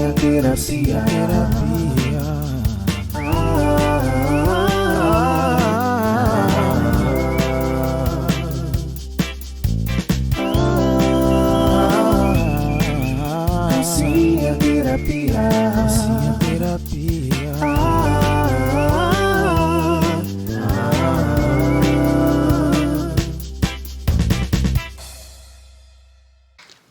Calcinha terapia. Calcinha terapia. Calcinha terapia.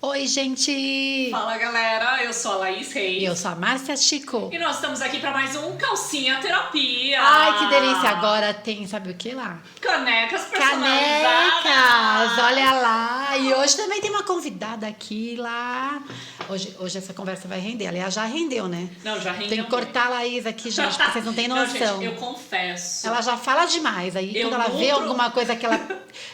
Oi, gente! Fala, galera, eu sou a Laís Reis. Eu sou a Márcia Chico. E nós estamos aqui para mais um Calcinha Terapia. Ai, que delícia! Agora tem, sabe o que lá? Canecas personalizadas. Canecas! Olha lá! E hoje também tem uma convidada aqui lá. Hoje essa conversa vai render. Aliás, já rendeu, né? Não, já rendeu. Tem que cortar a Laís aqui, gente, porque vocês não têm noção. Não, gente, eu confesso. Ela já fala demais. Aí Eu quando ela vê nutro- alguma coisa que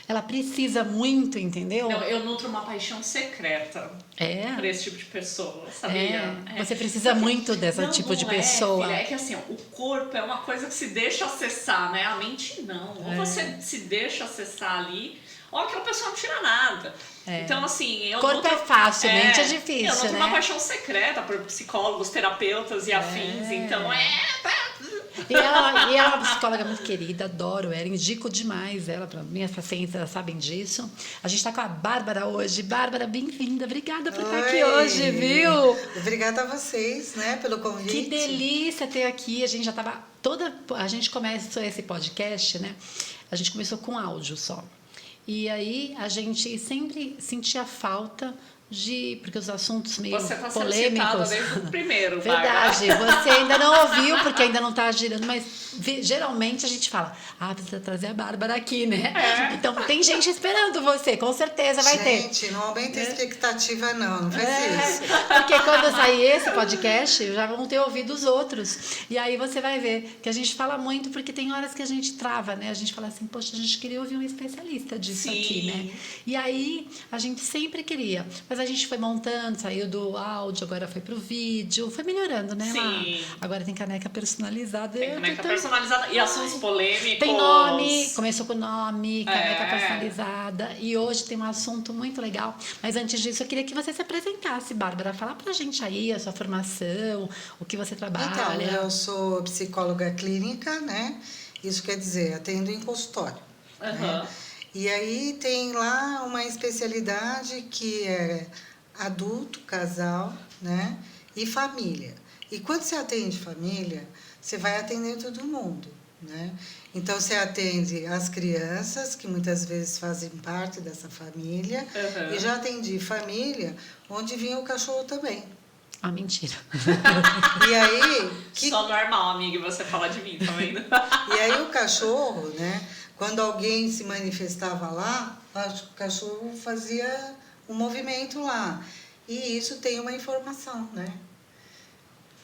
ela precisa muito, entendeu? Não, eu nutro uma paixão secreta É. por esse tipo de pessoa, sabia? Você precisa muito desse Não, tipo de não pessoa. Filha, é que assim, ó, o corpo é uma coisa que se deixa acessar, né? A mente não. Ou você se deixa acessar ali, ou aquela pessoa não tira nada. Então, assim, eu Corpo nutro- é fácil, mente é difícil, eu nutro né? uma paixão secreta por psicólogos, terapeutas e afins. Então, E ela é uma psicóloga muito querida, adoro ela, indico demais ela para minhas pacientes, elas sabem disso. A gente tá com a Bárbara hoje. Bárbara, bem-vinda, obrigada por estar aqui hoje, viu? Obrigada a vocês, né, pelo convite. Que delícia ter aqui. A gente já tava a gente começou esse podcast, né? A gente começou com áudio só. E aí a gente sempre sentia falta porque os assuntos meio você tá sendo citada polêmicos. desde o primeiro, Verdade, Bárbara. você ainda não ouviu, porque ainda não tá girando, mas geralmente a gente fala, precisa trazer a Bárbara aqui, né? Então tem gente esperando você, com certeza vai ter. Gente, não aumenta a expectativa não faz isso. Porque quando sair esse podcast, já vão ter ouvido os outros. E aí você vai ver que a gente fala muito, porque tem horas que a gente trava, né? A gente fala assim, poxa, a gente queria ouvir um especialista disso Sim. aqui, né? E aí a gente sempre queria, mas a gente foi montando, saiu do áudio, agora foi pro vídeo, foi melhorando, né? Sim. Agora tem caneca personalizada. Tem caneca personalizada e assuntos polêmicos. Tem nome, começou com nome, caneca É. personalizada. E hoje tem um assunto muito legal. Mas antes disso, eu queria que você se apresentasse, Bárbara. Fala pra gente aí a sua formação, o que você trabalha. Então, eu sou psicóloga clínica, né? Isso quer dizer, atendo em consultório. Aham. Né? E aí tem lá uma especialidade que é adulto, casal, né? E família. E quando você atende família, você vai atender todo mundo, né? Então, você atende as crianças, que muitas vezes fazem parte dessa família, Uhum. e já atendi família onde vinha o cachorro também. Mentira. E aí, Só normal, amiga, e você fala de mim, tá vendo? e aí o cachorro, né? Quando alguém se manifestava lá, o cachorro fazia um movimento lá. E isso tem uma informação, né?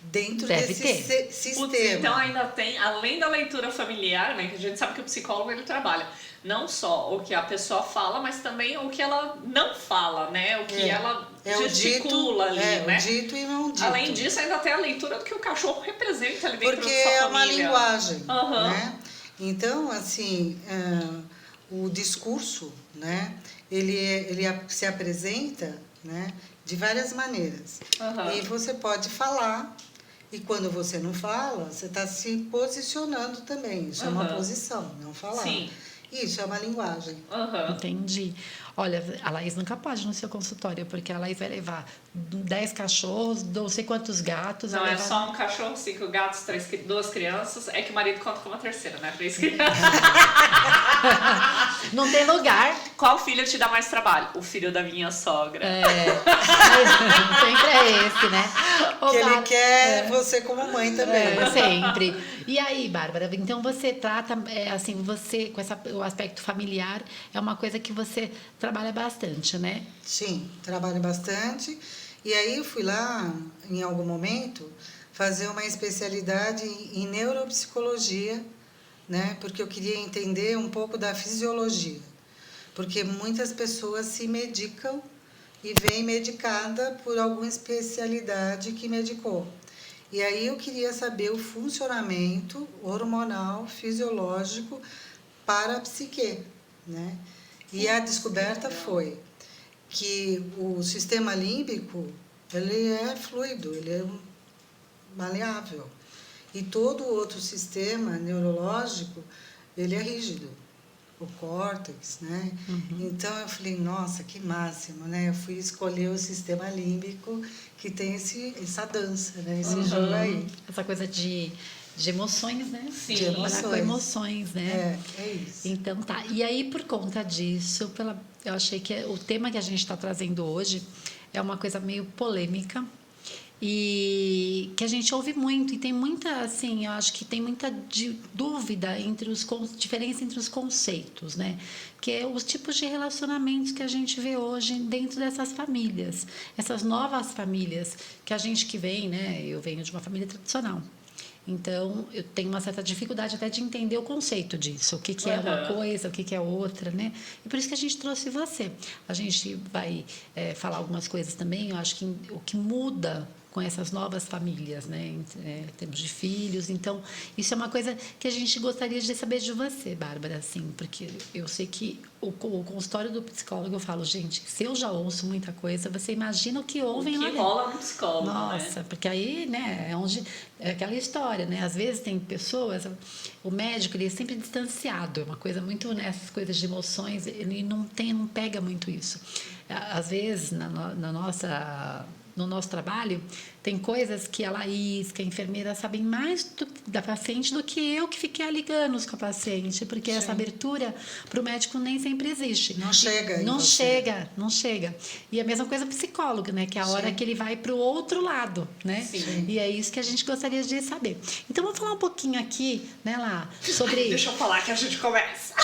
Dentro Deve desse ter. sistema. Putz, então ainda tem, além da leitura familiar, né, que a gente sabe que o psicólogo ele trabalha não só o que a pessoa fala, mas também o que ela não fala, né? O que ela gesticula ali, né? o dito e não dito. Além disso, ainda tem a leitura do que o cachorro representa ali dentro Porque da sua é família. uma linguagem, Aham. né? Então, assim, o discurso, né? Ele se apresenta, né? De várias maneiras. Aham. E você pode falar, e quando você não fala, você está se posicionando também. Isso é uma Aham. posição, não falar. Sim. Isso é uma linguagem. Aham. Entendi. Olha, a Laís nunca pode no seu consultório, porque a Laís vai levar 10 cachorros, não sei quantos gatos. Não, vai é levar- só um cachorro, 5 gatos, 2 crianças. É que o marido conta com uma terceira, né? 3 crianças. Não tem lugar. Qual filho te dá mais trabalho? O filho da minha sogra. Sempre é esse, né? Ô, Que ele Bárbara, quer você como mãe também. sempre. E aí, Bárbara, então você trata, assim, você, com o aspecto familiar, é uma coisa que você trabalha bastante, né? Sim, trabalho bastante. E aí eu fui lá, em algum momento, fazer uma especialidade em neuropsicologia, né? Porque eu queria entender um pouco da fisiologia. Porque muitas pessoas se medicam e vêm medicada por alguma especialidade que medicou. E aí eu queria saber o funcionamento hormonal, fisiológico para a psique, né? E a descoberta foi que o sistema límbico ele é fluido, ele é maleável. E todo outro sistema neurológico, ele é rígido. O córtex, né? Então eu falei, nossa, que máximo, né? Eu fui escolher o sistema límbico que tem essa dança, né? Esse jogo aí. Essa coisa de emoções, né? Sim. De trabalhar com emoções, né? É isso. Então tá. E aí, por conta disso, eu achei que o tema que a gente está trazendo hoje é uma coisa meio polêmica e que a gente ouve muito e tem muita, assim, eu acho que tem muita dúvida entre diferença entre os conceitos, né? Que é os tipos de relacionamentos que a gente vê hoje dentro dessas famílias, essas novas famílias que a gente que vem, né? Eu venho de uma família tradicional. Então, eu tenho uma certa dificuldade até de entender o conceito disso, o que é uma coisa, o que é outra, né? E por isso que a gente trouxe você. A gente vai falar algumas coisas também, eu acho que o que muda com essas novas famílias, né? Em termos de filhos. Então, isso é uma coisa que a gente gostaria de saber de você, Bárbara, assim, porque eu sei que o consultório do psicólogo, eu falo, gente, se eu já ouço muita coisa, você imagina o que ouvem lá dentro. O que rola no psicólogo, Nossa, né? porque aí, né, é aquela história, né? Às vezes tem pessoas, o médico, ele é sempre distanciado, é uma coisa muito, né, essas coisas de emoções, ele não pega muito isso. Às vezes, no nosso trabalho, tem coisas que a Laís, que a enfermeira, sabem mais da paciente do que eu que fiquei ali anos com a paciente, porque essa abertura para o médico nem sempre existe. Não chega. Não chega. E a mesma coisa o psicólogo, né? Que é a hora que ele vai para o outro lado, né? Sim. E é isso que a gente gostaria de saber. Então, vamos falar um pouquinho aqui, né, Lá, sobre... Deixa eu falar que a gente começa.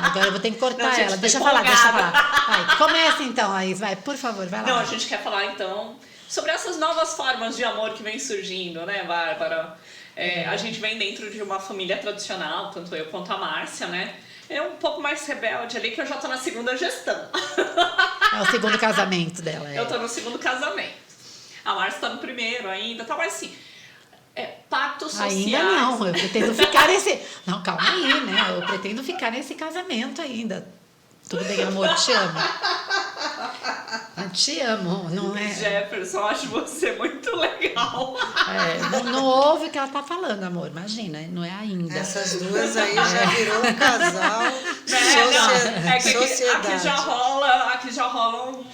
Agora eu vou ter que cortar Não, gente, ela. tô Deixa eu falar. empolgada. Vai, começa então, Laís. Vai, por favor, vai lá. Não, a gente quer falar, então, sobre essas novas formas de amor que vem surgindo, né, Bárbara? A gente vem dentro de uma família tradicional, tanto eu quanto a Márcia, né? É um pouco mais rebelde ali, que eu já tô na segunda gestão. É o segundo casamento dela. Eu tô no segundo casamento. A Márcia tá no primeiro ainda, tá, mas assim... pactos sociais. Ainda não, eu pretendo ficar nesse... Não, calma aí, né? Eu pretendo ficar nesse casamento ainda. Tudo bem, amor? Te amo. Eu te amo, não é? Jefferson, eu acho você muito legal. Não ouve o que ela tá falando, amor. Imagina, não é ainda. Essas duas aí já virou um casal, sociedade. Aqui já rola um...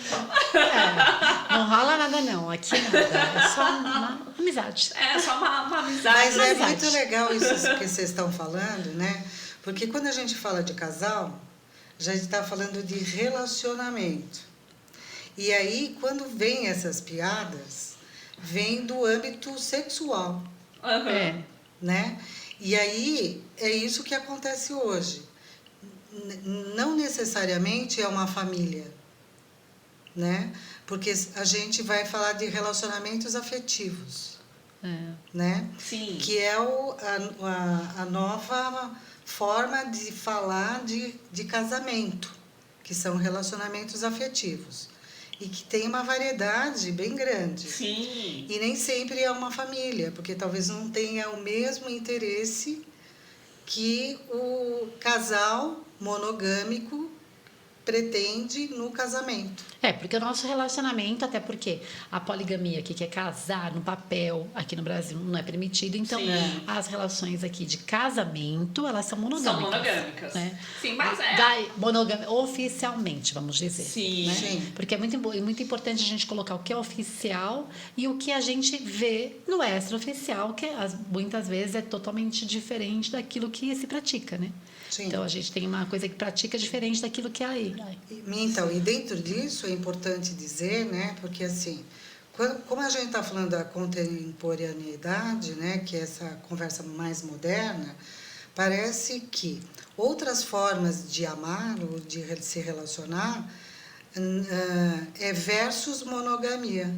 Não rola nada não, aqui nada. É só uma amizade. É só uma amizade. Mas é amizade. muito legal isso que vocês estão falando, né? Porque quando a gente fala de casal, já está falando de relacionamento. E aí, quando vem essas piadas, vem do âmbito sexual, né? E aí, é isso que acontece hoje. Não necessariamente é uma família, né? Porque a gente vai falar de relacionamentos afetivos, né? Sim. Que é a nova forma de falar de casamento, que são relacionamentos afetivos. E que tem uma variedade bem grande. Sim. E nem sempre é uma família, porque talvez não tenha o mesmo interesse que o casal monogâmico pretende no casamento. Porque o nosso relacionamento, até porque a poligamia aqui, que é casar no papel, aqui no Brasil não é permitido, então as relações aqui de casamento, elas são monogâmicas. São monogâmicas. Né? Sim, mas monogâmica, oficialmente, vamos dizer. Sim. Né? Sim. Porque é muito importante a gente colocar o que é oficial e o que a gente vê no extraoficial, que muitas vezes é totalmente diferente daquilo que se pratica, né? Sim. Então, a gente tem uma coisa que pratica diferente daquilo que é aí. Então, e dentro disso é importante dizer, né? Porque assim, como a gente está falando da contemporaneidade, né? Que é essa conversa mais moderna, parece que outras formas de amar ou de se relacionar é versus monogamia.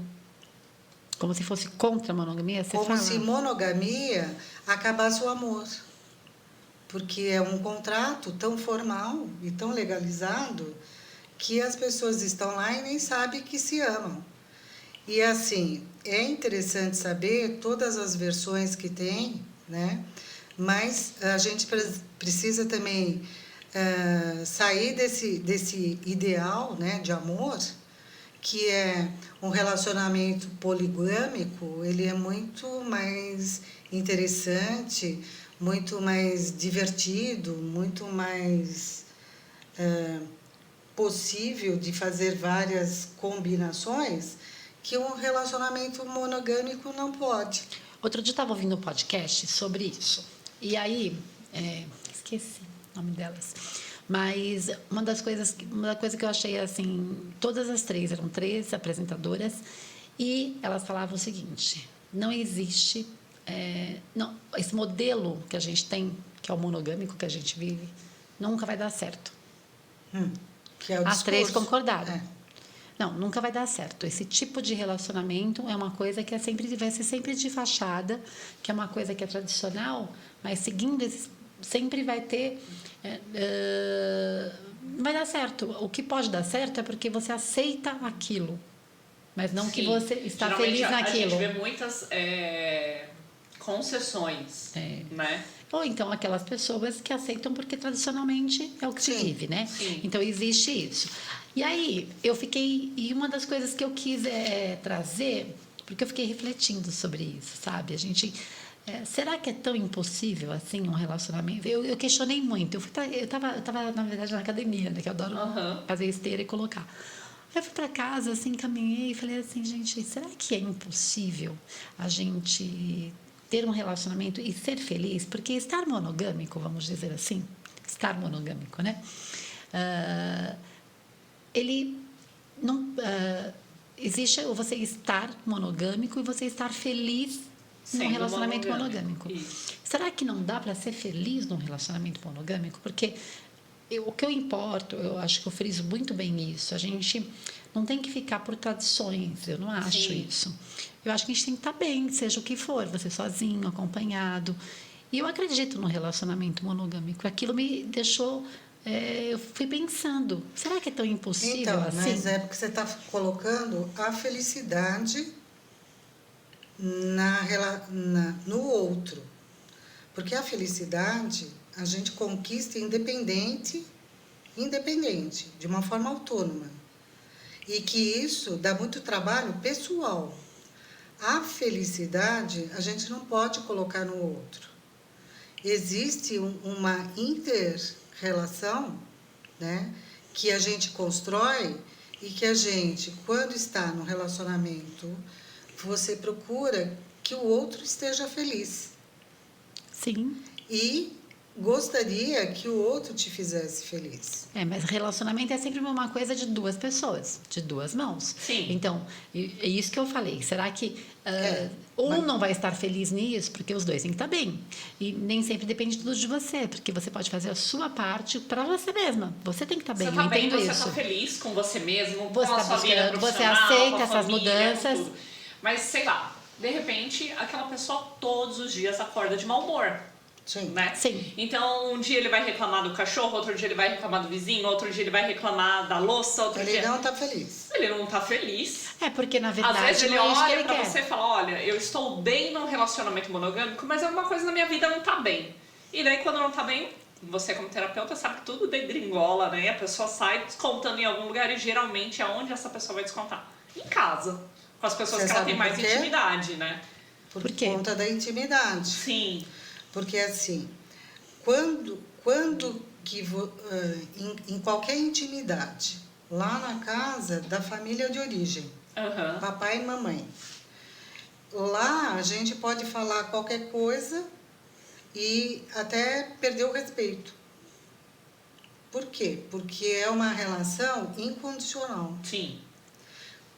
Como se fosse contra a monogamia, você Como fala? se monogamia acabasse o amor. Porque é um contrato tão formal e tão legalizado que as pessoas estão lá e nem sabem que se amam. E assim, é interessante saber todas as versões que tem, né? Mas a gente precisa também sair desse ideal, né, de amor, que é um relacionamento poligâmico, ele é muito mais interessante, muito mais divertido, muito mais possível de fazer várias combinações que um relacionamento monogâmico não pode. Outro dia eu estava ouvindo um podcast sobre isso. E aí, esqueci o nome delas. Mas uma coisa que eu achei assim, todas as três, eram 3 apresentadoras, e elas falavam o seguinte: não existe, esse modelo que a gente tem, que é o monogâmico que a gente vive, nunca vai dar certo. Que é o As 3 discurso. concordaram. Não, nunca vai dar certo. Esse tipo de relacionamento é uma coisa que vai ser sempre de fachada, que é uma coisa que é tradicional, mas seguindo sempre vai ter... não vai dar certo. O que pode dar certo é porque você aceita aquilo, mas não que você está feliz naquilo. A gente vê muitas concessões, né? Ou então aquelas pessoas que aceitam porque tradicionalmente é o que se vive, né? Sim. Então existe isso. E aí e uma das coisas que eu quis trazer, porque eu fiquei refletindo sobre isso, sabe? A gente, será que é tão impossível assim um relacionamento? Eu questionei muito. Eu tava na verdade na academia, né? Que eu adoro fazer esteira e colocar. Aí eu fui para casa, assim, caminhei e falei assim, gente, será que é impossível a gente ter um relacionamento e ser feliz? Porque estar monogâmico, vamos dizer assim, estar monogâmico, né? Ele não... existe você estar monogâmico e você estar feliz num relacionamento monogâmico. Será que não dá para ser feliz num relacionamento monogâmico? Porque o que eu importo, eu acho que eu friso muito bem isso, a gente não tem que ficar por tradições, eu não acho isso. Eu acho que a gente tem que estar bem, seja o que for, você sozinho, acompanhado. E eu acredito no relacionamento monogâmico. Aquilo me deixou... eu fui pensando, será que é tão impossível então, assim? Mas é porque você está colocando a felicidade no outro. Porque a felicidade a gente conquista independente, de uma forma autônoma. E que isso dá muito trabalho pessoal. A felicidade a gente não pode colocar no outro. Existe uma inter-relação, né, que a gente constrói e que a gente, quando está no relacionamento, você procura que o outro esteja feliz. Sim. E gostaria que o outro te fizesse feliz. Mas relacionamento é sempre uma coisa de 2 pessoas, de 2 mãos. Sim. Então, é isso que eu falei. Será que não vai estar feliz nisso? Porque os 2 têm que estar bem. E nem sempre depende tudo de você, porque você pode fazer a sua parte para você mesma. Você tem que estar bem, você tá bem, isso. Você está feliz com você mesmo, você com a sua vida profissional, você aceita com a essas família, mudanças. com tudo. Mas, sei lá, de repente, aquela pessoa todos os dias acorda de mau humor. Sim. Né? Sim. Então, um dia ele vai reclamar do cachorro, outro dia ele vai reclamar do vizinho, outro dia ele vai reclamar da louça, outro dia... Ele não está feliz. Ele não está feliz. Porque, na verdade, às vezes ele não é isso que olha ele pra quer. você e fala, olha, eu estou bem num relacionamento monogâmico, mas alguma coisa na minha vida não tá bem. E daí, quando não tá bem, você como terapeuta sabe que tudo degringola, né? A pessoa sai descontando em algum lugar e geralmente é onde essa pessoa vai descontar? Em casa. Com as pessoas Você que ela tem sabe mais por quê? intimidade, né? Por quê? conta da intimidade. Sim. Porque assim, quando em qualquer intimidade, lá na casa da família de origem, papai e mamãe, lá a gente pode falar qualquer coisa e até perder o respeito. Por quê? Porque é uma relação incondicional. Sim.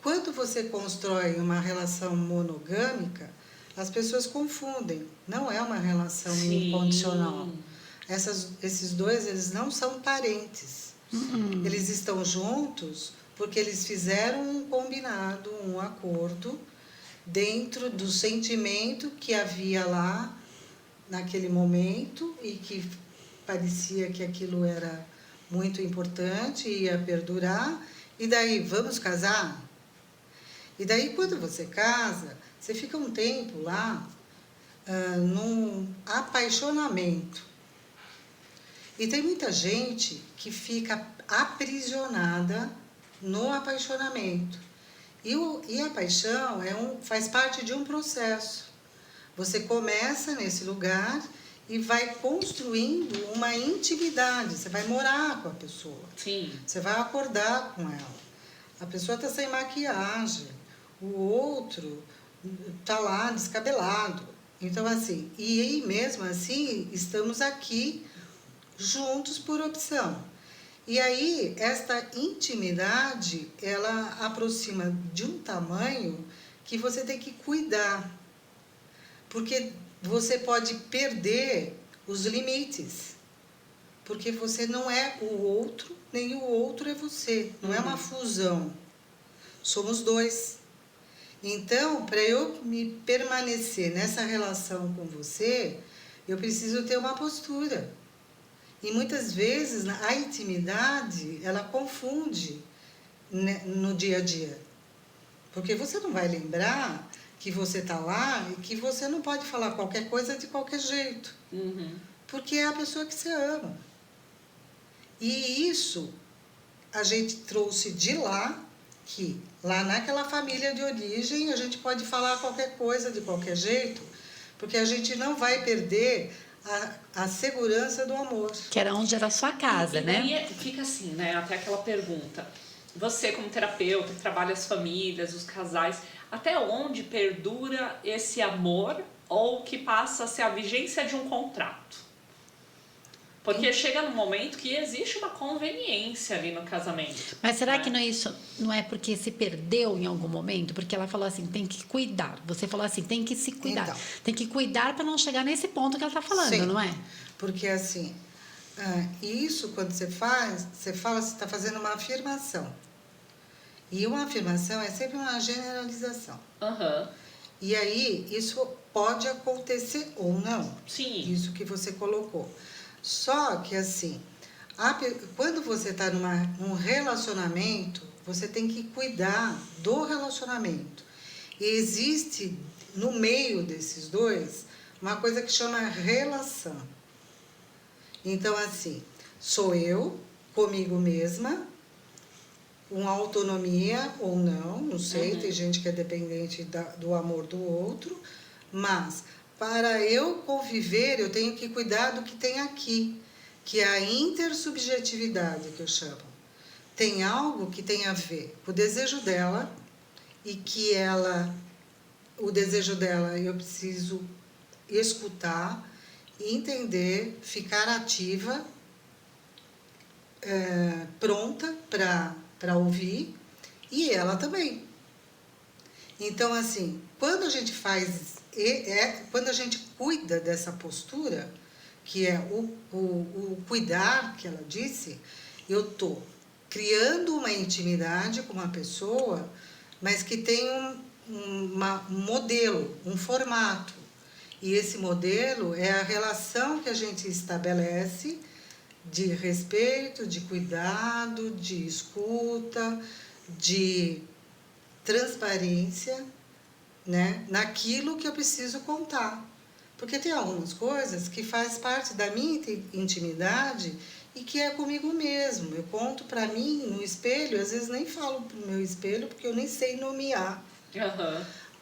Quando você constrói uma relação monogâmica, as pessoas confundem. Não é uma relação incondicional. Esses 2, eles não são parentes. Eles estão juntos porque eles fizeram um combinado, um acordo, dentro do sentimento que havia lá naquele momento e que parecia que aquilo era muito importante e ia perdurar. E daí, vamos casar? E daí, quando você casa, você fica um tempo lá num apaixonamento. E tem muita gente que fica aprisionada no apaixonamento. E a paixão faz parte de um processo. Você começa nesse lugar e vai construindo uma intimidade. Você vai morar com a pessoa. Sim. Você vai acordar com ela. A pessoa está sem maquiagem. O outro está lá descabelado. Então, assim, e mesmo assim, estamos aqui juntos por opção. E aí, esta intimidade, ela aproxima de um tamanho que você tem que cuidar. Porque você pode perder os limites. Porque você não é o outro, nem o outro é você. Não é uma fusão. Somos dois. Então, para eu me permanecer nessa relação com você, eu preciso ter uma postura. E muitas vezes a intimidade, ela confunde, né, no dia a dia. Porque você não vai lembrar que você está lá e que você não pode falar qualquer coisa de qualquer jeito. Porque é a pessoa que você ama. E isso a gente trouxe de lá, que lá naquela família de origem a gente pode falar qualquer coisa de qualquer jeito, porque a gente não vai perder a segurança do amor. Que era onde era a sua casa, né? E fica assim, né? Até aquela pergunta. Você, como terapeuta, que trabalha as famílias, os casais, até onde perdura esse amor ou que passa a ser a vigência de um contrato? Porque chega num momento que existe uma conveniência ali no casamento. Mas será que não é porque se perdeu em algum momento? Porque ela falou assim, tem que cuidar. Você falou assim, tem que se cuidar. Então. Tem que cuidar para não chegar nesse ponto que ela está falando, Sim, não é? Porque assim, isso quando você fala, você está fazendo uma afirmação. E uma afirmação é sempre uma generalização. E aí, isso pode acontecer ou não. Sim. Isso que você colocou. Só que assim, quando você está num relacionamento, você tem que cuidar do relacionamento. E existe, no meio desses dois, uma coisa que chama relação. Então, assim, sou eu, comigo mesma, uma autonomia ou não sei, tem gente que é dependente do amor do outro, mas para eu conviver, eu tenho que cuidar do que tem aqui, que é a intersubjetividade, que eu chamo. Tem algo que tem a ver com o desejo dela, e que o desejo dela eu preciso escutar, entender, ficar ativa, pronta para ouvir, e ela também. Então, assim, quando a gente quando a gente cuida dessa postura, que é o cuidar, que ela disse, eu estou criando uma intimidade com uma pessoa, mas que tem um modelo, um formato. E esse modelo é a relação que a gente estabelece de respeito, de cuidado, de escuta, de transparência, né, naquilo que eu preciso contar. Porque tem algumas coisas que faz parte da minha intimidade e que é comigo mesmo. Eu conto para mim no espelho, às vezes nem falo pro meu espelho porque eu nem sei nomear.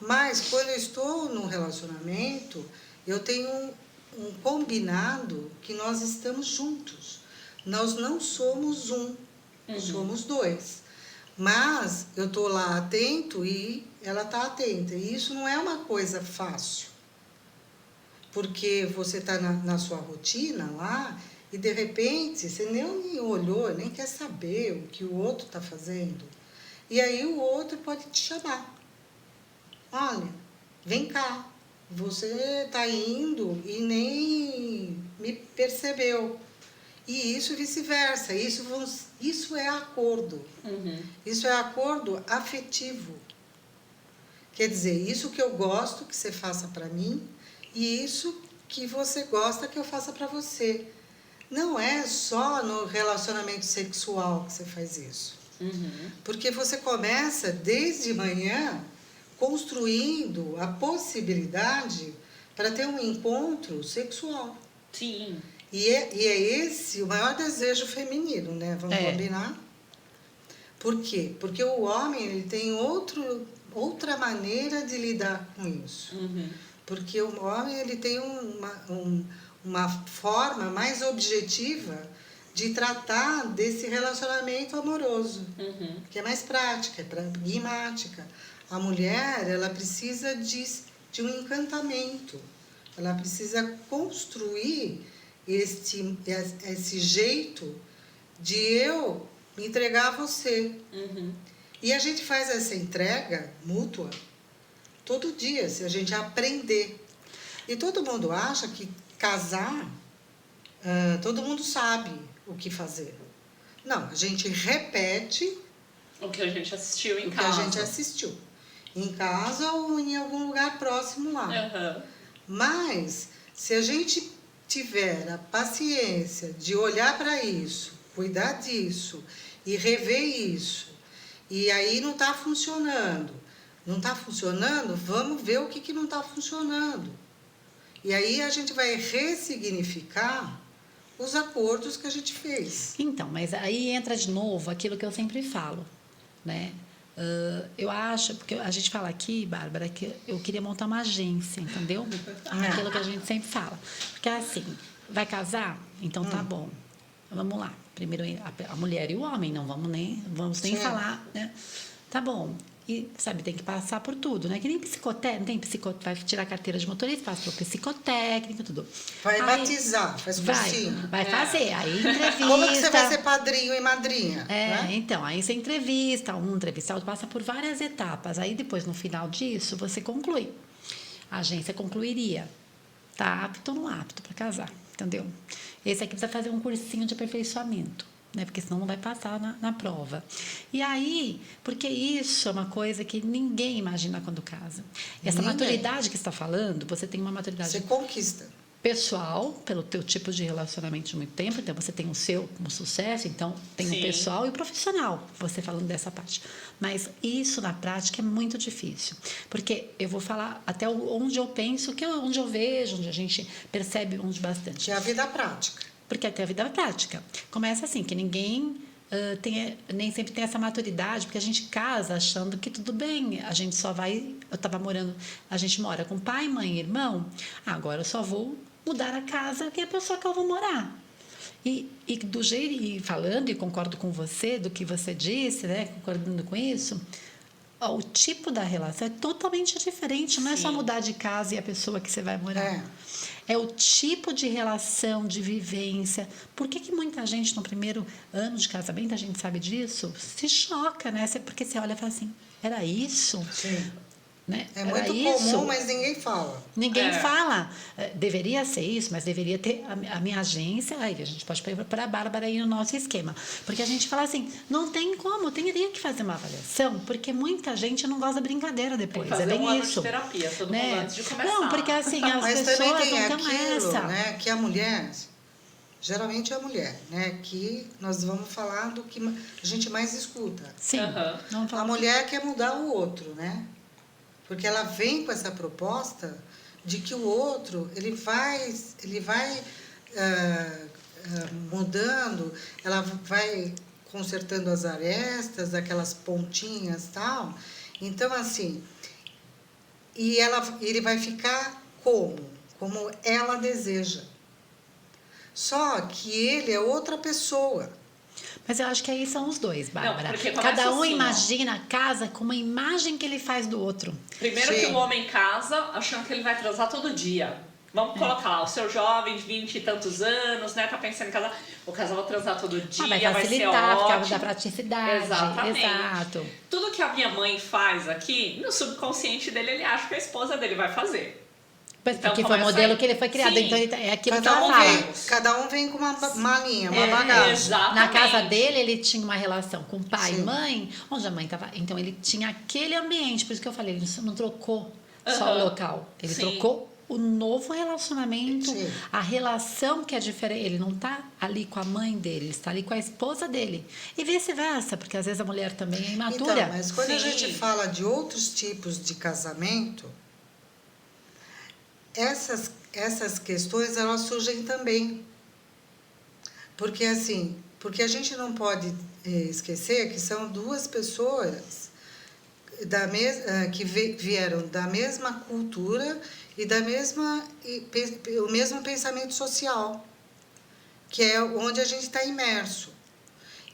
Mas quando eu estou num relacionamento, eu tenho um combinado que nós estamos juntos. Nós não somos somos dois. Mas eu estou lá atento e ela está atenta. E isso não é uma coisa fácil. Porque você está na sua rotina lá e, de repente, você nem olhou, nem quer saber o que o outro está fazendo. E aí o outro pode te chamar. Olha, vem cá. Você está indo e nem me percebeu. E isso vice-versa. Isso é acordo. Isso é acordo afetivo. Quer dizer, isso que eu gosto que você faça para mim e isso que você gosta que eu faça para você. Não é só no relacionamento sexual que você faz isso. Porque você começa desde manhã construindo a possibilidade para ter um encontro sexual. Sim. E é esse o maior desejo feminino, né? Vamos combinar? Por quê? Porque o homem ele tem outra maneira de lidar com isso. Porque o homem ele tem uma forma mais objetiva de tratar desse relacionamento amoroso, que é mais prática, é pragmática. A mulher, ela precisa de um encantamento, ela precisa construir esse jeito de eu me entregar a você. E a gente faz essa entrega mútua todo dia, se a gente aprender. E todo mundo acha que casar, todo mundo sabe o que fazer. Não, a gente repete o que a gente assistiu em o casa. que a gente assistiu. Em casa ou em algum lugar próximo lá. Mas, se a gente tiver a paciência de olhar para isso, cuidar disso e rever isso, e aí não está funcionando. Não está funcionando, vamos ver o que não está funcionando. E aí a gente vai ressignificar os acordos que a gente fez. Então, mas aí entra de novo aquilo que eu sempre falo, né? Eu acho, porque a gente fala aqui, Bárbara, que eu queria montar uma agência, entendeu? Aquilo que a gente sempre fala. Porque assim, vai casar? Então tá bom. Vamos lá. Primeiro a mulher e o homem, não vamos nem falar, né? Tá bom. E, sabe, tem que passar por tudo, né? Que nem psicotécnico, vai tirar a carteira de motorista, passa para psicotécnico, tudo. Vai batizar, faz cursinho. Vai fazer, aí entrevista. Como que você vai ser padrinho e madrinha? Né? Então, aí você entrevista, outro, passa por várias etapas. Aí depois, no final disso, você conclui. A agência concluiria. Tá apto ou não apto para casar, entendeu? Esse aqui precisa fazer um cursinho de aperfeiçoamento. Né? Porque senão não vai passar na prova. E aí, porque isso é uma coisa que ninguém imagina quando casa. Essa maturidade que você está falando, você tem uma maturidade... Você conquista. Pessoal, pelo teu tipo de relacionamento de muito tempo, então você tem o seu como sucesso, então tem o pessoal e o profissional, você falando dessa parte. Mas isso na prática é muito difícil, porque eu vou falar até onde eu penso, onde eu vejo, onde a gente percebe onde bastante. Que é a vida prática. Porque até a vida prática. Começa assim, que ninguém nem sempre tem essa maturidade, porque a gente casa achando que tudo bem, a gente só vai... a gente mora com pai, mãe, irmão, agora eu só vou mudar a casa que é a pessoa que eu vou morar. E do jeito, e falando, e concordo com você, do que você disse, né, concordando com isso, o tipo da relação é totalmente diferente, não é só mudar de casa e a pessoa que você vai morar. É o tipo de relação, de vivência. Por que muita gente, no primeiro ano de casamento, a gente sabe disso, se choca, né? Porque você olha e fala assim, era isso? Sim. Né? É muito comum, mas ninguém fala. Ninguém fala. Deveria ser isso, mas deveria ter a minha agência. Aí a gente pode pegar para a Bárbara aí no nosso esquema. Porque a gente fala assim, não tem como, teria que fazer uma avaliação, porque muita gente não gosta da brincadeira depois. Tem que fazer é bem um isso. ano de terapia, todo mundo antes de começar. Não, porque assim, as mas pessoas também tem não aquilo, começam. né, que a mulher, geralmente é a mulher, né, que nós vamos falar do que a gente mais escuta. Sim. Vamos falar A mulher quer mudar o outro, né? Porque ela vem com essa proposta de que o outro, ele vai mudando, ela vai consertando as arestas, aquelas pontinhas e tal. Então, assim, ele vai ficar como ela deseja. Só que ele é outra pessoa. Mas eu acho que aí são os dois, Bárbara. Não, cada um assim, imagina a casa com uma imagem que ele faz do outro. Primeiro que o homem casa achando que ele vai transar todo dia. Vamos colocar lá, o seu jovem de 20 e tantos anos, né? Tá pensando em casar. Vou casar, vou transar todo dia, vai vai ser ótimo. Porque da praticidade. Exatamente. Exato. Tudo que a minha mãe faz aqui, no subconsciente dele, ele acha que a esposa dele vai fazer. Porque foi o modelo que ele foi criado. Sim. Então, é aquilo que ela fala. Cada um vem com uma malinha, uma bagagem. Exatamente. Na casa dele, ele tinha uma relação com pai e Sim. mãe, onde a mãe estava... Então, ele tinha aquele ambiente. Por isso que eu falei, ele não trocou só o local. Ele trocou o novo relacionamento, Sim. a relação que é diferente. Ele não está ali com a mãe dele, ele está ali com a esposa dele. E vice-versa, porque às vezes a mulher também é imatura. Então, mas quando a Sim. gente fala de outros tipos de casamento, essas questões, elas surgem também. Porque, assim, Porque a gente não pode esquecer que são duas pessoas que vieram da mesma cultura e o mesmo pensamento social, que é onde a gente está imerso.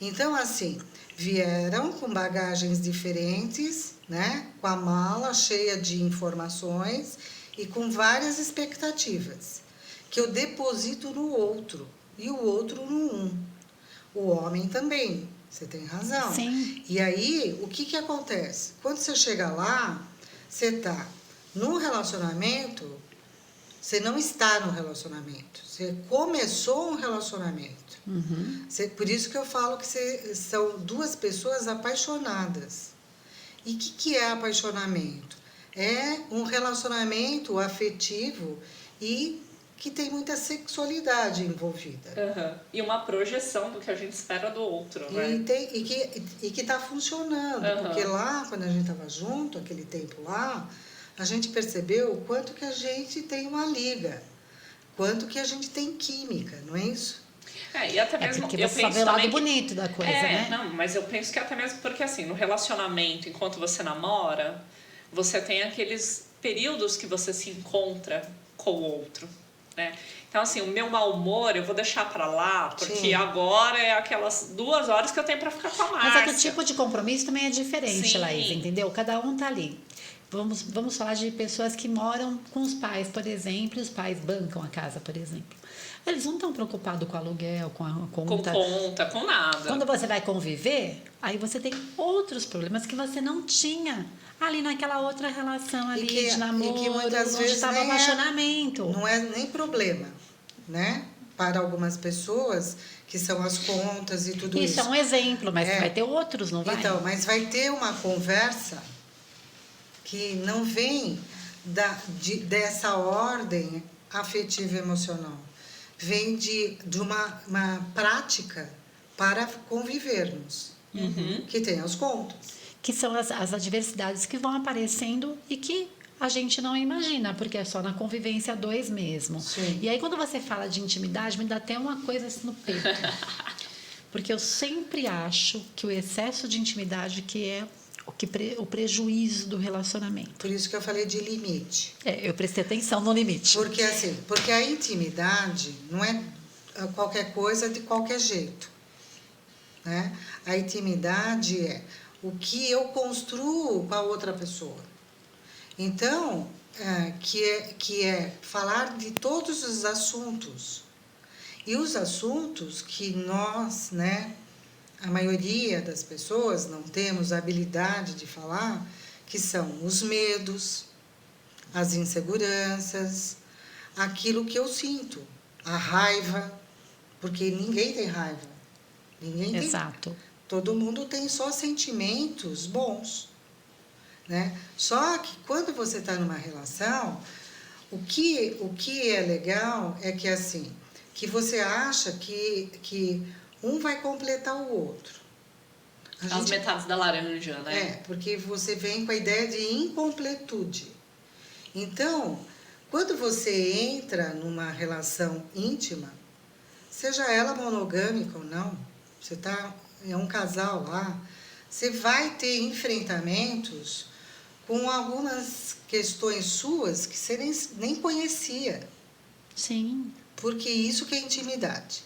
Então, assim, vieram com bagagens diferentes, né? Com a mala cheia de informações e com várias expectativas, que eu deposito no outro e o outro no um. O homem também, você tem razão. Sim. E aí, o que acontece? Quando você chega lá, você está num relacionamento, você não está no relacionamento. Você começou um relacionamento. Uhum. Por isso que eu falo que são duas pessoas apaixonadas. E o que é apaixonamento? É um relacionamento afetivo e que tem muita sexualidade envolvida. Uhum. E uma projeção do que a gente espera do outro, né? E que está funcionando. Uhum. Porque lá, quando a gente estava junto, aquele tempo lá, a gente percebeu o quanto que a gente tem uma liga, quanto que a gente tem química, não é isso? E até mesmo, porque eu você só penso vê o lado também bonito da coisa, né? Não, mas eu penso que até mesmo porque assim, no relacionamento, enquanto você namora, você tem aqueles períodos que você se encontra com o outro, né? Então, assim, o meu mau humor eu vou deixar pra lá, porque Sim. agora é aquelas 2 horas que eu tenho pra ficar com a Márcia. Mas é que o tipo de compromisso também é diferente, Sim. Laís, entendeu? Cada um tá ali. Vamos falar de pessoas que moram com os pais, por exemplo, e os pais bancam a casa, por exemplo. Eles não estão preocupados com aluguel, com a conta. Com conta, com nada. Quando você vai conviver, aí você tem outros problemas que você não tinha ali naquela outra relação ali de namoro, e que muitas onde vezes estava o nem apaixonamento. não é nem problema, né? Para algumas pessoas, que são as contas e tudo isso. Isso é um exemplo, mas vai ter outros, não vai? Então, mas vai ter uma conversa que não vem dessa ordem afetiva emocional. Vem de uma prática para convivermos, que tem as contas. Que são as adversidades que vão aparecendo e que a gente não imagina, porque é só na convivência a dois mesmo. Sim. E aí, quando você fala de intimidade, me dá até uma coisa assim no peito. Porque eu sempre acho que o excesso de intimidade que é o prejuízo do relacionamento. Por isso que eu falei de limite. Eu prestei atenção no limite. Porque a intimidade não é qualquer coisa de qualquer jeito, né? A intimidade é o que eu construo com a outra pessoa. Então, que é falar de todos os assuntos. E os assuntos que nós, né, a maioria das pessoas não temos a habilidade de falar, que são os medos, as inseguranças, aquilo que eu sinto, a raiva, porque ninguém tem raiva. Exato. Todo mundo tem só sentimentos bons, né? Só que quando você está numa relação, o que é legal é que assim, que você acha que um vai completar o outro. As metades da laranja, né? Porque você vem com a ideia de incompletude. Então, quando você entra numa relação íntima, seja ela monogâmica ou não, é um casal lá, você vai ter enfrentamentos com algumas questões suas que você nem conhecia. Sim. Porque isso que é intimidade,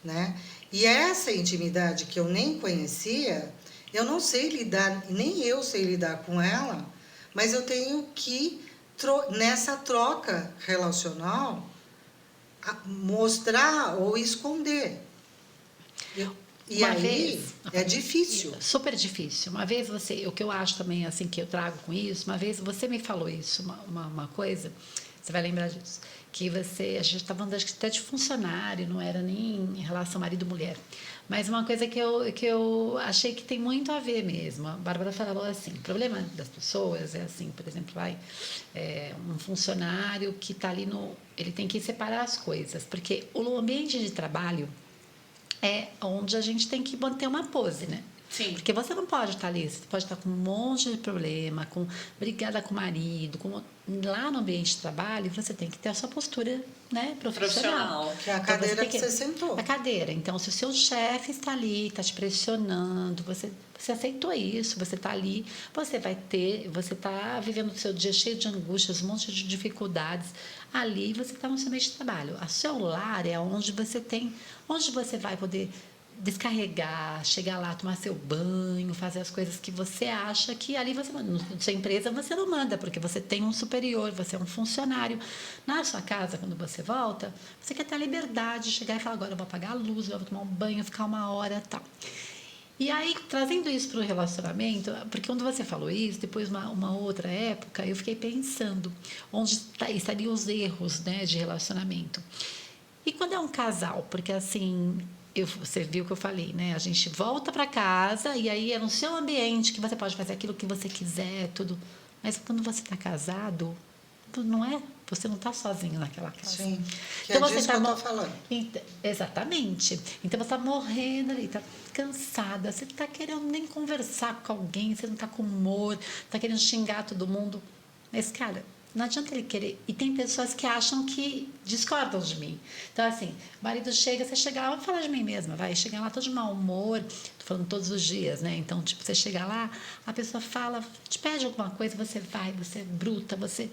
né? E essa intimidade que eu nem conhecia, eu não sei lidar, nem eu sei lidar com ela, mas eu tenho que, nessa troca relacional, mostrar ou esconder. E Uma aí vez, é difícil. Super difícil. Uma vez o que eu acho também, assim, que eu trago com isso, uma vez você me falou isso, uma coisa, você vai lembrar disso, que a gente estava falando até de funcionário, não era nem em relação marido-mulher, mas uma coisa que eu achei que tem muito a ver mesmo. A Bárbara falou assim, o problema das pessoas é assim, por exemplo, um funcionário que está ali ele tem que separar as coisas, porque o ambiente de trabalho é onde a gente tem que manter uma pose, né? Sim. Porque você não pode estar ali, você pode estar com um monte de problema, brigada com o marido, lá no ambiente de trabalho, você tem que ter a sua postura, né, profissional. Que é a cadeira que você sentou. A cadeira. Então, se o seu chefe está ali, está te pressionando, você aceitou isso, você está ali, você está vivendo o seu dia cheio de angústias, um monte de dificuldades. Ali você está no seu meio de trabalho. O seu lar é onde você vai poder descarregar, chegar lá, tomar seu banho, fazer as coisas que você acha que ali você manda. Na sua empresa você não manda, porque você tem um superior, você é um funcionário. Na sua casa, quando você volta, você quer ter a liberdade de chegar e falar, agora eu vou apagar a luz, eu vou tomar um banho, ficar uma hora e tal. E aí, trazendo isso para o relacionamento, porque quando você falou isso, depois uma outra época, eu fiquei pensando onde estariam os erros, né, de relacionamento. E quando é um casal, porque assim, você viu o que eu falei, né? A gente volta para casa e aí é no seu ambiente que você pode fazer aquilo que você quiser, tudo. Mas quando você está casado, não é? Você não está sozinho naquela casa. Sim, que então, é disso que eu estou falando. Exatamente. Então, você está morrendo ali, está cansada, você está querendo nem conversar com alguém, você não está com humor, está querendo xingar todo mundo. Mas, cara, não adianta ele querer. E tem pessoas que acham que discordam de mim. Então, assim, o marido chega, você chega lá, vou falar de mim mesma, vai. Chega lá todo de mau humor, tô falando todos os dias, né? Então, tipo, você chega lá, a pessoa fala, te pede alguma coisa, você vai, você é bruta, você...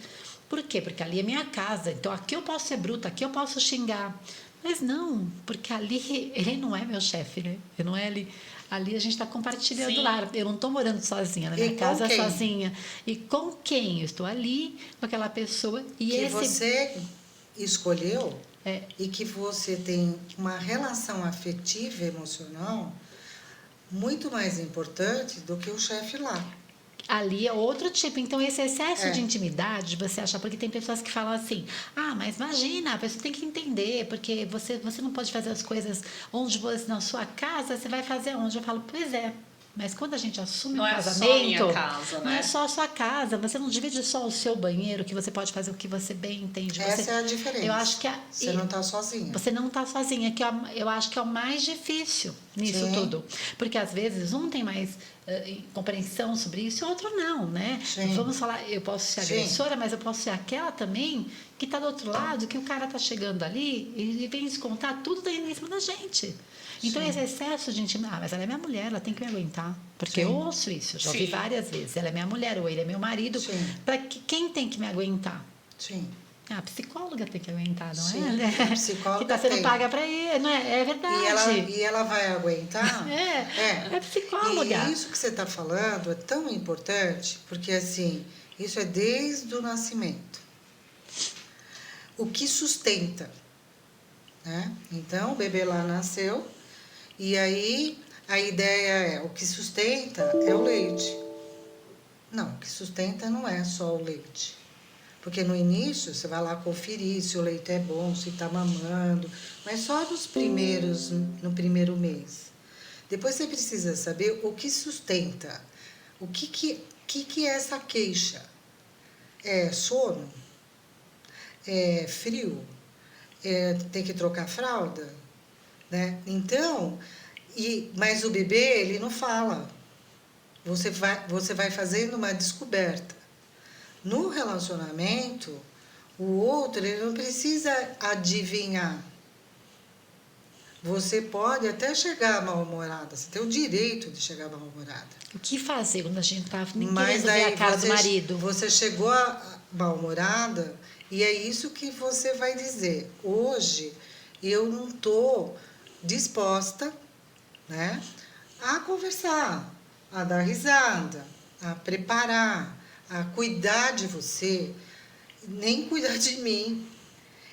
Por quê? Porque ali é minha casa. Então, aqui eu posso ser bruta, aqui eu posso xingar. Mas não, porque ali ele não é meu chefe, né? Ele não é ali... Ali a gente está compartilhando Sim. lar. Eu não estou morando sozinha, na minha casa sozinha. E com quem? Eu estou ali, com aquela pessoa. E você escolheu e que você tem uma relação afetiva e emocional muito mais importante do que o chefe lá. Ali é outro tipo. Então, esse excesso de intimidade, você achar... Porque tem pessoas que falam assim, mas imagina, a pessoa tem que entender, porque você não pode fazer as coisas onde você, na sua casa, você vai fazer onde? Eu falo, pois é. Mas quando a gente assume um casamento... Não é só a minha casa, né? Não é só a sua casa. Você não divide só o seu banheiro, que você pode fazer o que você bem entende. Essa é a diferença. Eu acho que você não está sozinha. Você não está sozinha, que eu acho que é o mais difícil nisso tudo. Porque, às vezes, um tem mais compreensão sobre isso e o outro não, né? Sim. Vamos falar, eu posso ser agressora, mas eu posso ser aquela também que está do outro lado, que o cara está chegando ali e vem descontar tudo daí em cima da gente. Então, esse excesso de intimidade... mas ela é minha mulher, ela tem que me aguentar. Porque eu ouço isso, eu já ouvi várias vezes. Ela é minha mulher ou ele é meu marido. Quem tem que me aguentar? Sim. A psicóloga tem que aguentar, não Sim, é? a psicóloga que tá sendo paga para ir, não é? É verdade. E ela vai aguentar? É psicóloga. E isso que você está falando é tão importante, porque assim, isso é desde o nascimento. O que sustenta, né? Então, o bebê lá nasceu, e aí a ideia é, o que sustenta é o leite. Não, o que sustenta não é só o leite. Porque no início você vai lá conferir se o leite é bom, se está mamando, mas só no primeiro mês. Depois você precisa saber o que sustenta, o que é essa queixa. É sono? É frio? Tem que trocar fralda? Né? Então, mas o bebê, ele não fala. Você vai fazendo uma descoberta. No relacionamento, o outro ele não precisa adivinhar. Você pode até chegar mal-humorada, você tem o direito de chegar mal-humorada. O que fazer quando a gente está nem Mas querendo ver a cara do marido? Você chegou mal-humorada e é isso que você vai dizer. Hoje, eu não estou disposta, né, a conversar, a dar risada, a preparar, a cuidar de você, nem cuidar de mim.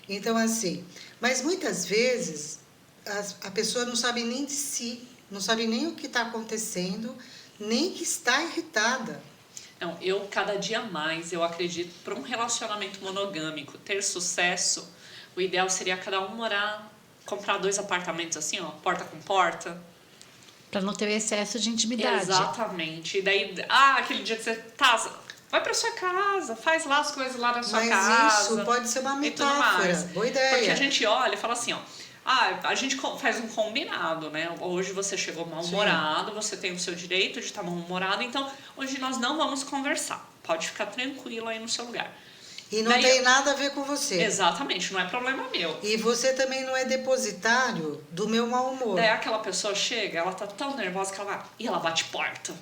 Então, assim, mas muitas vezes a pessoa não sabe nem de si, não sabe nem o que está acontecendo, nem que está irritada. Não, cada dia mais, eu acredito, para um relacionamento monogâmico ter sucesso, o ideal seria cada um comprar 2 apartamentos assim, ó, porta com porta. Para não ter o excesso de intimidade. Exatamente. E daí, aquele dia que você vai para sua casa, faz lá as coisas lá na sua casa. Mas isso pode ser uma metáfora, boa ideia. Porque a gente olha e fala assim, ó, a gente faz um combinado, né? Hoje você chegou mal-humorado, você tem o seu direito de estar mal-humorado, então hoje nós não vamos conversar. Pode ficar tranquilo aí no seu lugar. E não tem nada a ver com você. Exatamente, não é problema meu. E você também não é depositário do meu mau humor. Daí aquela pessoa chega, ela tá tão nervosa que ela bate porta.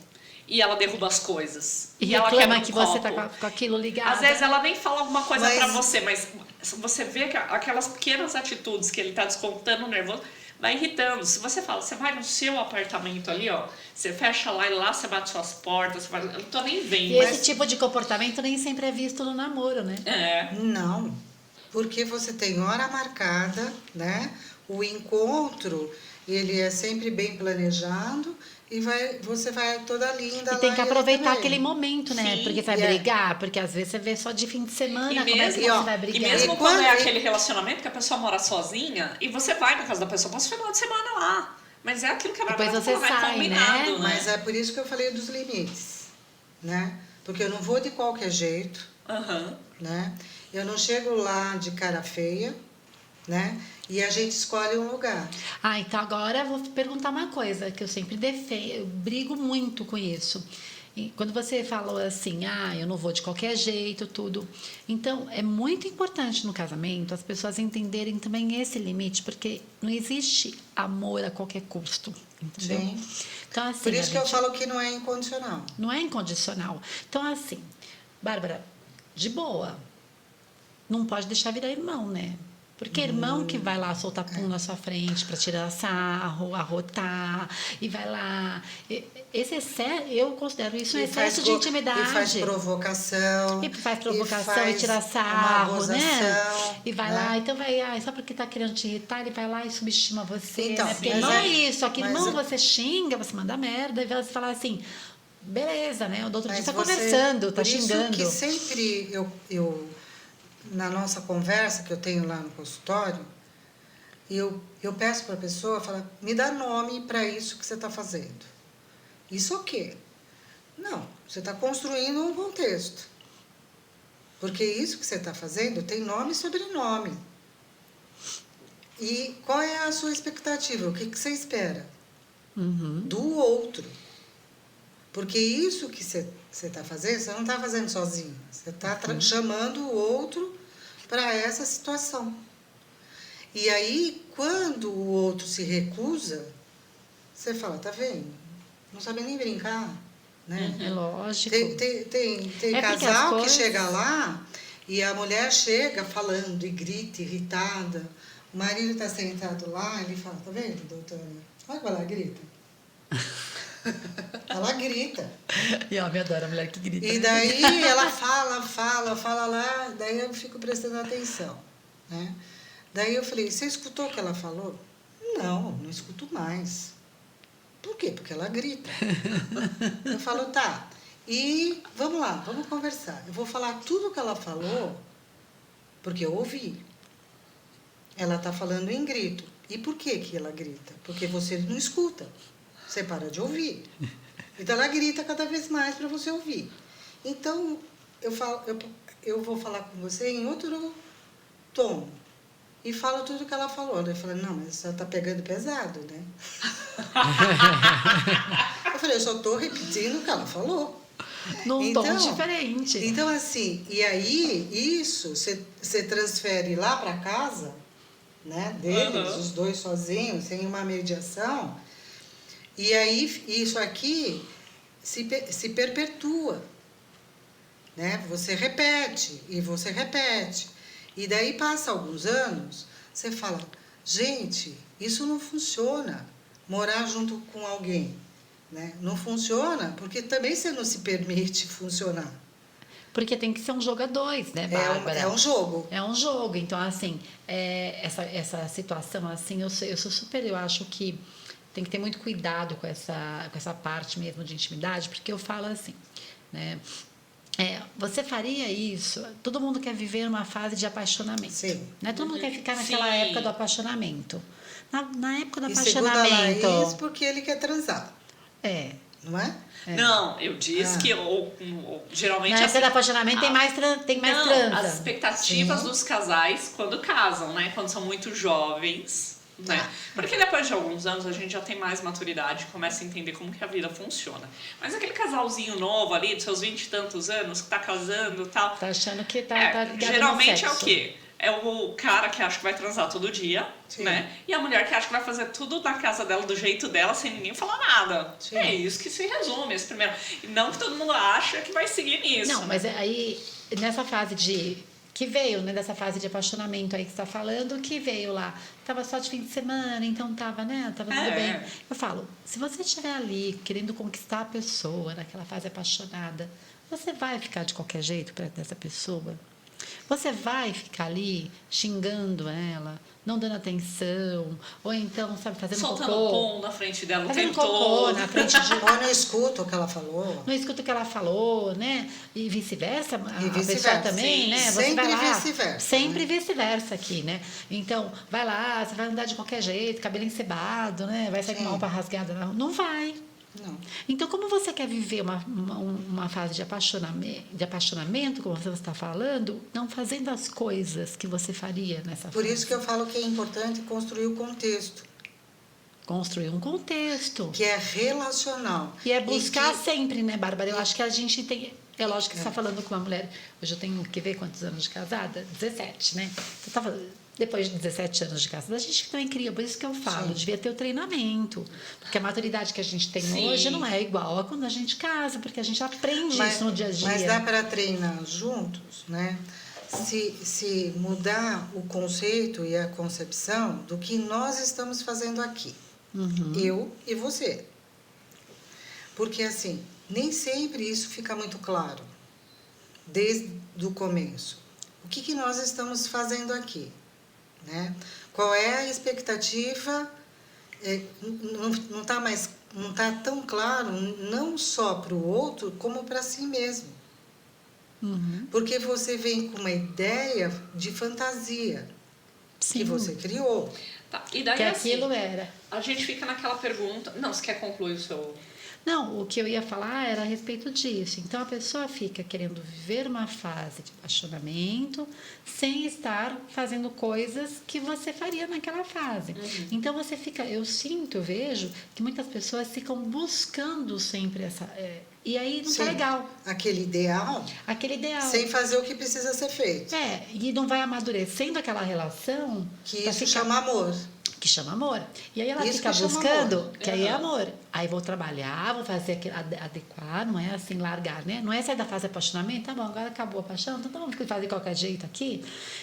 E ela derruba as coisas. E ela reclama quebra que um você copo. tá com aquilo ligado. Às vezes ela nem fala alguma coisa pra você, mas você vê que aquelas pequenas atitudes que ele tá descontando nervoso vai irritando. Se você fala, você vai no seu apartamento ali, ó, você fecha lá e lá você bate suas portas, você fala, eu não tô nem vendo. E esse tipo de comportamento nem sempre é visto no namoro, né? Não, porque você tem hora marcada, né? O encontro, ele é sempre bem planejado e você vai toda linda lá. E tem que aproveitar também. aquele momento, né? Sim, porque você vai brigar, porque às vezes você vê só de fim de semana como é que você vai brigar. E mesmo quando é aquele relacionamento que a pessoa mora sozinha e você vai na casa da pessoa, passa o final de semana lá. Mas é aquilo que a Depois você vai sai, combinado, né? Mas é por isso que eu falei dos limites, né? Porque eu não vou de qualquer jeito, né? Eu não chego lá de cara feia, né? E a gente escolhe um lugar. Então agora eu vou perguntar uma coisa que eu sempre defendo, eu brigo muito com isso. E quando você falou assim, eu não vou de qualquer jeito, tudo. Então, é muito importante no casamento as pessoas entenderem também esse limite, porque não existe amor a qualquer custo, entendeu? Sim. Então, assim, Por isso que eu falo que não é incondicional. Não é incondicional. Então, assim, Bárbara, de boa, não pode deixar virar irmão, né? Porque irmão que vai lá soltar pum na sua frente para tirar sarro, arrotar, e vai lá. Esse excesso, eu considero isso um excesso de intimidade. E faz provocação. E tira sarro, né? E vai né? lá, então vai, só porque tá querendo te irritar, ele vai lá e subestima você. Então, né? Porque irmão é isso, aqui irmão mas você xinga, você manda merda, e você fala assim. Beleza, né? O outro dia tá você, conversando, tá por xingando. Isso que sempre eu na nossa conversa que eu tenho lá no consultório, eu peço para a pessoa, falo, me dá nome para isso que você está fazendo. Isso o quê? Não, você está construindo um contexto. Porque isso que você está fazendo tem nome e sobrenome. E qual é a sua expectativa? O que você espera do outro? Porque isso que você está fazendo, você não está fazendo sozinho. Você está chamando o outro para essa situação. E aí, quando o outro se recusa, você fala, tá vendo? Não sabe nem brincar, né? É lógico. Tem casal que chega lá e a mulher chega falando e grita, irritada. O marido está sentado lá, ele fala, tá vendo, doutora? Olha como ela grita. Ela grita. E eu me adoro a mulher que grita. E daí ela fala lá, daí eu fico prestando atenção, né? Daí eu falei, você escutou o que ela falou? Não escuto mais. Por quê? Porque ela grita. Eu falo, tá, e vamos lá, vamos conversar. Eu vou falar tudo o que ela falou, porque eu ouvi. Ela está falando em grito. E por que ela grita? Porque você não escuta. Você para de ouvir. Então ela grita cada vez mais para você ouvir. Então eu vou falar com você em outro tom. E falo tudo que ela falou. Ela falou, não, mas você está pegando pesado, né? Eu falei, eu só estou repetindo o que ela falou. Num tom diferente. Então, assim, e aí isso você transfere lá para casa, né, deles, os dois sozinhos, sem uma mediação. E aí, isso aqui se perpetua, né? Você repete, e você repete. E daí, passa alguns anos, você fala, gente, isso não funciona, morar junto com alguém, né? Não funciona, porque também você não se permite funcionar. Porque tem que ser um jogo a dois, né, Bárbara? É um jogo. É um jogo. Então, assim, essa situação, assim, eu acho que tem que ter muito cuidado com essa parte mesmo de intimidade, porque eu falo assim, né? Você faria isso? Todo mundo quer viver uma fase de apaixonamento. Sim. Né? Todo mundo quer ficar naquela época do apaixonamento. Na época do E apaixonamento. segundo a Laís, porque ele quer transar. Não é? Não, eu disse que geralmente... Na época do apaixonamento tem mais transa. As expectativas dos casais quando casam, né? Quando são muito jovens, né? Porque depois de alguns anos a gente já tem mais maturidade, começa a entender como que a vida funciona. Mas aquele casalzinho novo ali, dos seus 20 e tantos anos, que tá casando e tal... Tá achando que tá ligado geralmente no é o sexo. quê? É o cara que acha que vai transar todo dia, Sim. né? E a mulher que acha que vai fazer tudo na casa dela, do jeito dela, sem ninguém falar nada. Sim. É isso que se resume, esse primeiro. E não que todo mundo acha que vai seguir nisso. Não, né? mas aí, nessa fase que veio, né, dessa fase de apaixonamento aí que você tá falando, que veio lá, tava só de fim de semana, então tava, né, tava tudo bem. Eu falo, se você estiver ali querendo conquistar a pessoa, naquela fase apaixonada, você vai ficar de qualquer jeito perto dessa pessoa? Você vai ficar ali xingando ela, não dando atenção, ou então, sabe, fazendo soltando cocô. pom na frente dela o Fazendo tempo cocô todo. na frente de... Ou não escuta o que ela falou. Não escuta o que ela falou, né? E vice-versa, E a vice-versa, pessoa também, sim. né? Você Sempre vai lá, vice-versa, sempre né? vice-versa aqui, né? Então, vai lá, você vai andar de qualquer jeito, cabelo encebado, né? Vai sair com uma roupa rasgada. Não vai. Não. Então, como você quer viver uma fase de apaixonamento, como você está falando, não fazendo as coisas que você faria nessa Por fase. isso que eu falo que é importante construir o contexto, Construir um contexto. que é relacional. E é buscar que- sempre, né, Bárbara? Eu acho que a gente tem... É lógico que você está falando com uma mulher... Hoje eu tenho que ver quantos anos de casada? 17, né? Você tava, depois de 17 anos de casada, a gente também cria. Por isso que eu falo, Sim. devia ter o treinamento. Porque a maturidade que a gente tem Sim. hoje não é igual a quando a gente casa, porque a gente aprende isso no dia a dia. Mas dá para treinar juntos, né? Se mudar o conceito e a concepção do que nós estamos fazendo aqui. Eu e você. Porque, assim, nem sempre isso fica muito claro, desde o começo. O que nós estamos fazendo aqui? Né? Qual é a expectativa? Não está tão claro, não só para o outro, como para si mesmo. Porque você vem com uma ideia de fantasia Sim. que você criou. Tá, e daí Que assim, aquilo era... a gente fica naquela pergunta... Não, você quer concluir o seu... Não, o que eu ia falar era a respeito disso. Então, a pessoa fica querendo viver uma fase de apaixonamento sem estar fazendo coisas que você faria naquela fase. Então, você fica... Eu vejo que muitas pessoas ficam buscando sempre essa... e aí não tá Sim, legal. Aquele ideal, Aquele ideal. sem fazer o que precisa ser feito. E não vai amadurecendo aquela relação... Que pra isso ficar- chama amor. Que chama amor. E aí ela Isso fica que chama buscando, amor. que aí é amor. Aí vou trabalhar, vou fazer adequar, não é assim largar, né? Não é sair da fase de apaixonamento, tá bom, agora acabou a paixão, então vamos fazer de qualquer jeito aqui.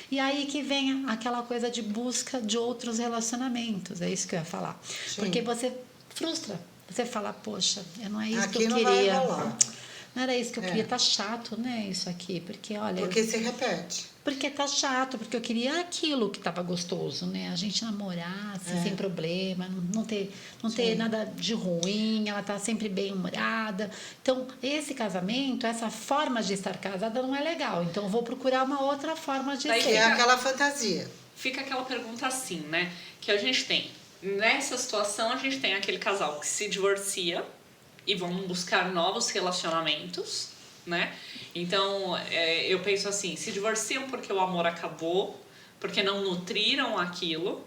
E aí que vem aquela coisa de busca de outros relacionamentos, é isso que eu ia falar. Sim. Porque você frustra, você fala, poxa, não é isso Aqui que eu não vai queria. rolar. Não era isso que eu queria, tá chato, né, isso aqui, porque olha... Porque se repete. Porque tá chato, porque eu queria aquilo que tava gostoso, né? A gente namorar, assim, sem problema, não ter nada de ruim, ela tá sempre bem-humorada. Então, esse casamento, essa forma de estar casada não é legal. Então, eu vou procurar uma outra forma de Daí Que ser. é aquela fantasia. Fica aquela pergunta assim, né? Que a gente tem. Nessa situação, a gente tem aquele casal que se divorcia e vão buscar novos relacionamentos, né? Então, eu penso assim, se divorciam porque o amor acabou, porque não nutriram aquilo.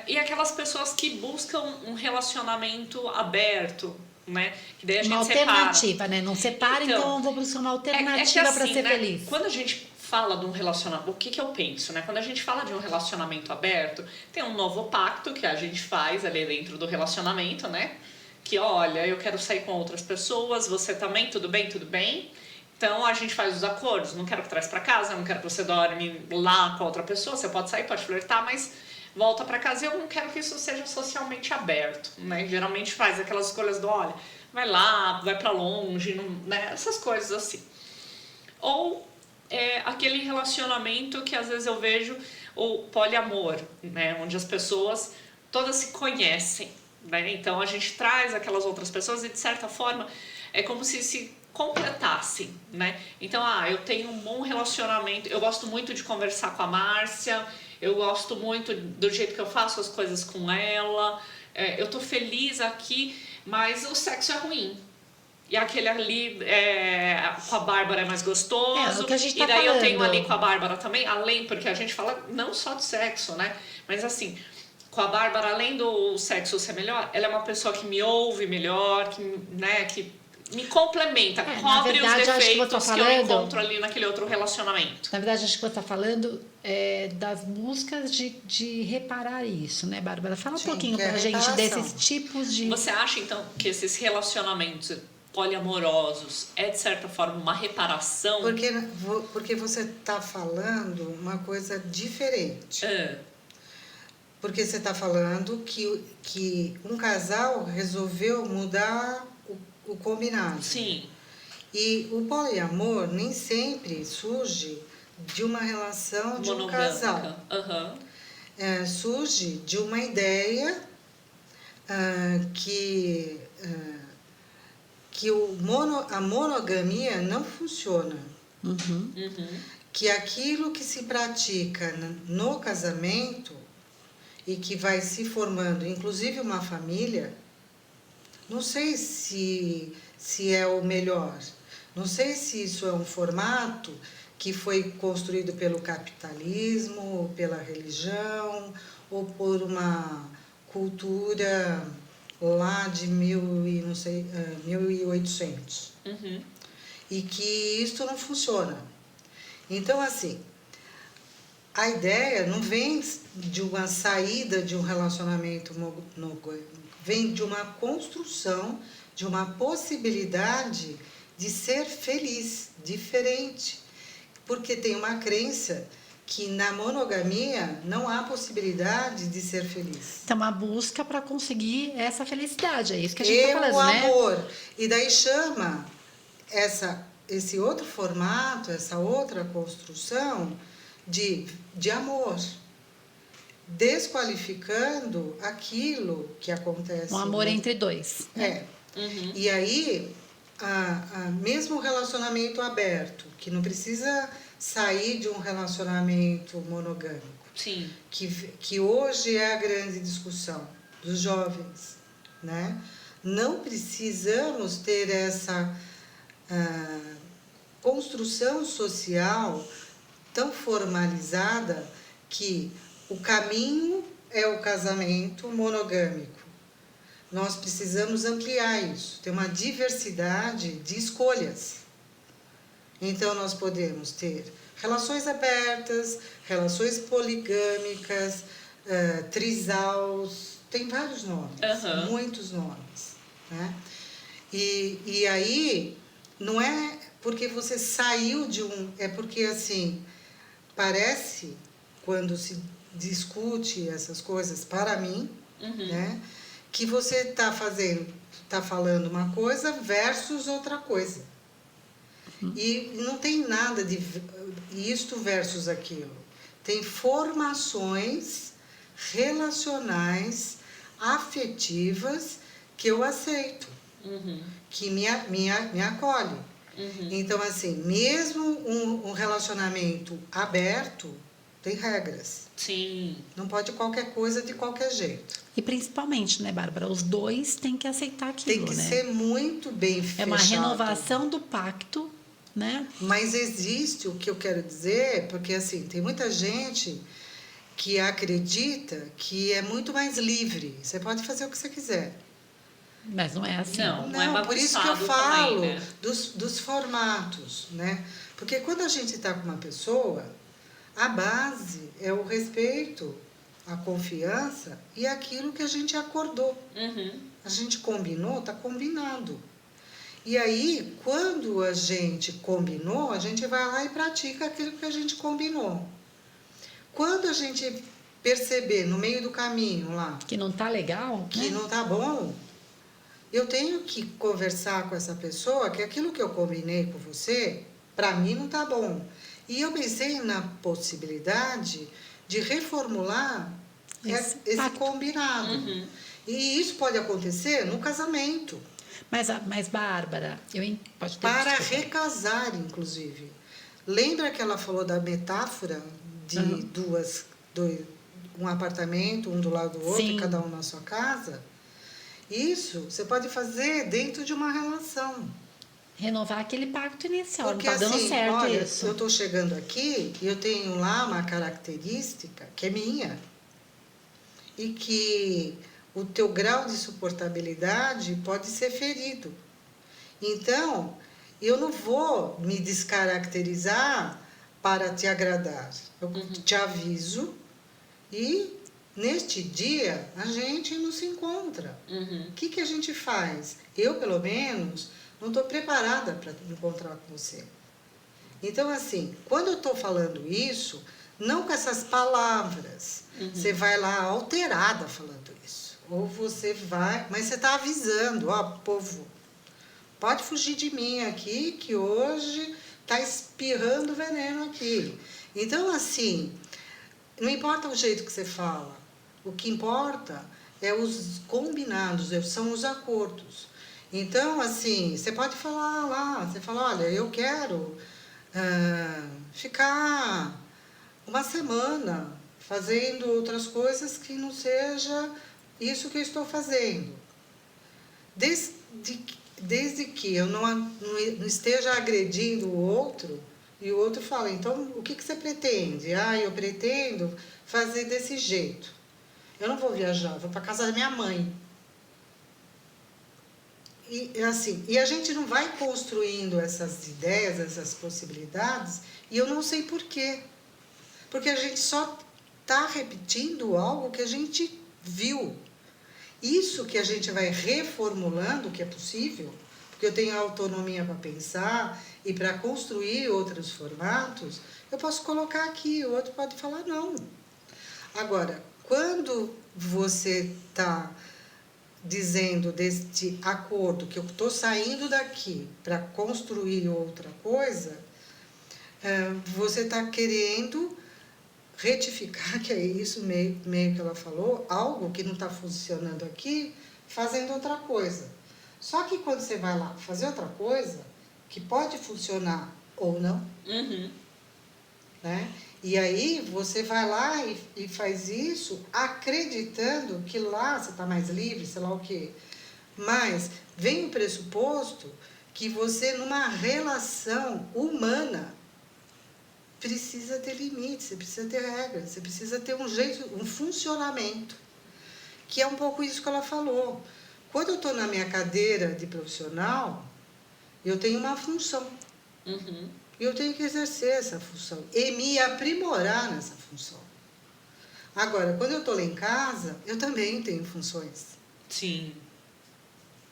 E aquelas pessoas que buscam um relacionamento aberto, né? Que daí a gente Uma separa. alternativa, né? Não separa, então eu vou buscar uma alternativa para ser né, feliz. Quando a gente fala de um relacionamento, o que eu penso, né? Quando a gente fala de um relacionamento aberto, tem um novo pacto que a gente faz ali dentro do relacionamento, né? Que, olha, eu quero sair com outras pessoas, você também, tudo bem, tudo bem. Então, a gente faz os acordos, não quero que traz pra casa, não quero que você dorme lá com outra pessoa, você pode sair, pode flertar, mas volta pra casa. Eu não quero que isso seja socialmente aberto, né? Geralmente faz aquelas escolhas do, olha, vai lá, vai pra longe, não, né? Essas coisas assim. Ou aquele relacionamento que às vezes eu vejo, o poliamor, né? Onde as pessoas todas se conhecem, né? Então a gente traz aquelas outras pessoas e de certa forma é como se completassem, né? Então, eu tenho um bom relacionamento, eu gosto muito de conversar com a Márcia, eu gosto muito do jeito que eu faço as coisas com ela, eu tô feliz aqui, mas o sexo é ruim. e aquele ali com a Bárbara é mais gostoso. O que a gente tá e daí falando. eu tenho ali com a Bárbara também, além, porque a gente fala não só de sexo, né? Mas assim, com a Bárbara, além do sexo ser melhor, ela é uma pessoa que me ouve melhor, que me complementa, cobre verdade, os acho que defeitos você tá que eu falando- encontro ali naquele outro relacionamento. Na verdade, acho que você está falando das buscas de reparar isso, né, Bárbara? Fala um Sim, pouquinho que é pra gente reparação. desses tipos de... Você acha, então, que esses relacionamentos poliamorosos é, de certa forma, uma reparação? Porque você está falando uma coisa diferente. Porque você está falando que um casal resolveu mudar o combinado. Sim. E o poliamor nem sempre surge de uma relação de um casal. Surge de uma ideia que a monogamia não funciona. Que aquilo que se pratica no casamento e que vai se formando, inclusive uma família, não sei se é o melhor. Não sei se isso é um formato que foi construído pelo capitalismo, ou pela religião, ou por uma cultura lá de 1800. E que isso não funciona. Então, assim, a ideia não vem de uma saída de um relacionamento monogâmico, vem de uma construção, de uma possibilidade de ser feliz, diferente. Porque tem uma crença que na monogamia não há possibilidade de ser feliz. Então, uma busca para conseguir essa felicidade, é isso que a gente está falando, o né? amor. E daí chama esse outro formato, essa outra construção de amor, desqualificando aquilo que acontece. Um amor entre dois. E aí, mesmo o relacionamento aberto, que não precisa sair de um relacionamento monogâmico, Sim. que hoje é a grande discussão dos jovens, né? Não precisamos ter essa construção social tão formalizada que o caminho é o casamento monogâmico. Nós precisamos ampliar isso, ter uma diversidade de escolhas. Então, nós podemos ter relações abertas, relações poligâmicas, trisals, tem vários nomes, muitos nomes, né? E aí, não é porque você saiu de um... É porque, assim, parece, quando se discute essas coisas, para mim, né, que você está falando uma coisa versus outra coisa. E não tem nada de isto versus aquilo. Tem formações relacionais, afetivas, que eu aceito, que me acolhe. Então, assim, mesmo um relacionamento aberto, tem regras. Sim. Não pode qualquer coisa de qualquer jeito. E principalmente, né, Bárbara? Os dois têm que aceitar aquilo, Tem que né? ser muito bem fechado. É uma renovação do pacto, né? Mas existe o que eu quero dizer, porque assim, tem muita gente que acredita que é muito mais livre. Você pode fazer o que você quiser. Mas não é assim. Não, por isso que eu falo também, né? dos formatos, né? Porque quando a gente está com uma pessoa, a base é o respeito, a confiança e aquilo que a gente acordou. A gente combinou, está combinado. E aí, quando a gente combinou, a gente vai lá e pratica aquilo que a gente combinou. Quando a gente perceber no meio do caminho lá Que não tá legal, que não tá bom, eu tenho que conversar com essa pessoa que aquilo que eu combinei com você, para mim não tá bom. E eu pensei na possibilidade de reformular esse combinado. E isso pode acontecer no casamento. Mas Bárbara, pode ter Para desculpa. recasar, inclusive. Lembra que ela falou da metáfora de um apartamento, um do lado do outro, Sim. cada um na sua casa? Isso você pode fazer dentro de uma relação. Renovar aquele pacto inicial. Porque Não tá dando assim, certo olha, isso. eu estou chegando aqui e eu tenho lá uma característica que é minha. E que o teu grau de suportabilidade pode ser ferido. Então, eu não vou me descaracterizar para te agradar. Eu te aviso e neste dia a gente não se encontra. O que a gente faz? Eu, pelo menos, não estou preparada para encontrar com você. Então, assim, quando eu estou falando isso, não com essas palavras, você vai lá alterada falando isso. Ou você vai, mas você está avisando, ó, povo, pode fugir de mim aqui, que hoje está espirrando veneno aqui. Então, assim, não importa o jeito que você fala, o que importa é os combinados, são os acordos. Então, assim, você pode falar lá, você fala, olha, eu quero ficar uma semana fazendo outras coisas que não seja isso que eu estou fazendo. Desde que eu não esteja agredindo o outro, e o outro fala, então, o que você pretende? Ah, eu pretendo fazer desse jeito. Eu não vou viajar, vou para casa da minha mãe. E, assim, e a gente não vai construindo essas ideias, essas possibilidades, e eu não sei por quê. Porque a gente só está repetindo algo que a gente viu. Isso que a gente vai reformulando, que é possível, porque eu tenho autonomia para pensar e para construir outros formatos, eu posso colocar aqui, o outro pode falar não. Agora, quando você está dizendo deste acordo, que eu estou saindo daqui para construir outra coisa, você está querendo retificar, que é isso meio que ela falou, algo que não está funcionando aqui, fazendo outra coisa. Só que quando você vai lá fazer outra coisa, que pode funcionar ou não, né? E aí você vai lá e faz isso acreditando que lá você está mais livre, sei lá o quê. Mas vem o pressuposto que você, numa relação humana, precisa ter limites, você precisa ter regras, você precisa ter um jeito, um funcionamento, que é um pouco isso que ela falou. Quando eu estou na minha cadeira de profissional, eu tenho uma função. E eu tenho que exercer essa função e me aprimorar nessa função. Agora, quando eu estou lá em casa, eu também tenho funções. Sim.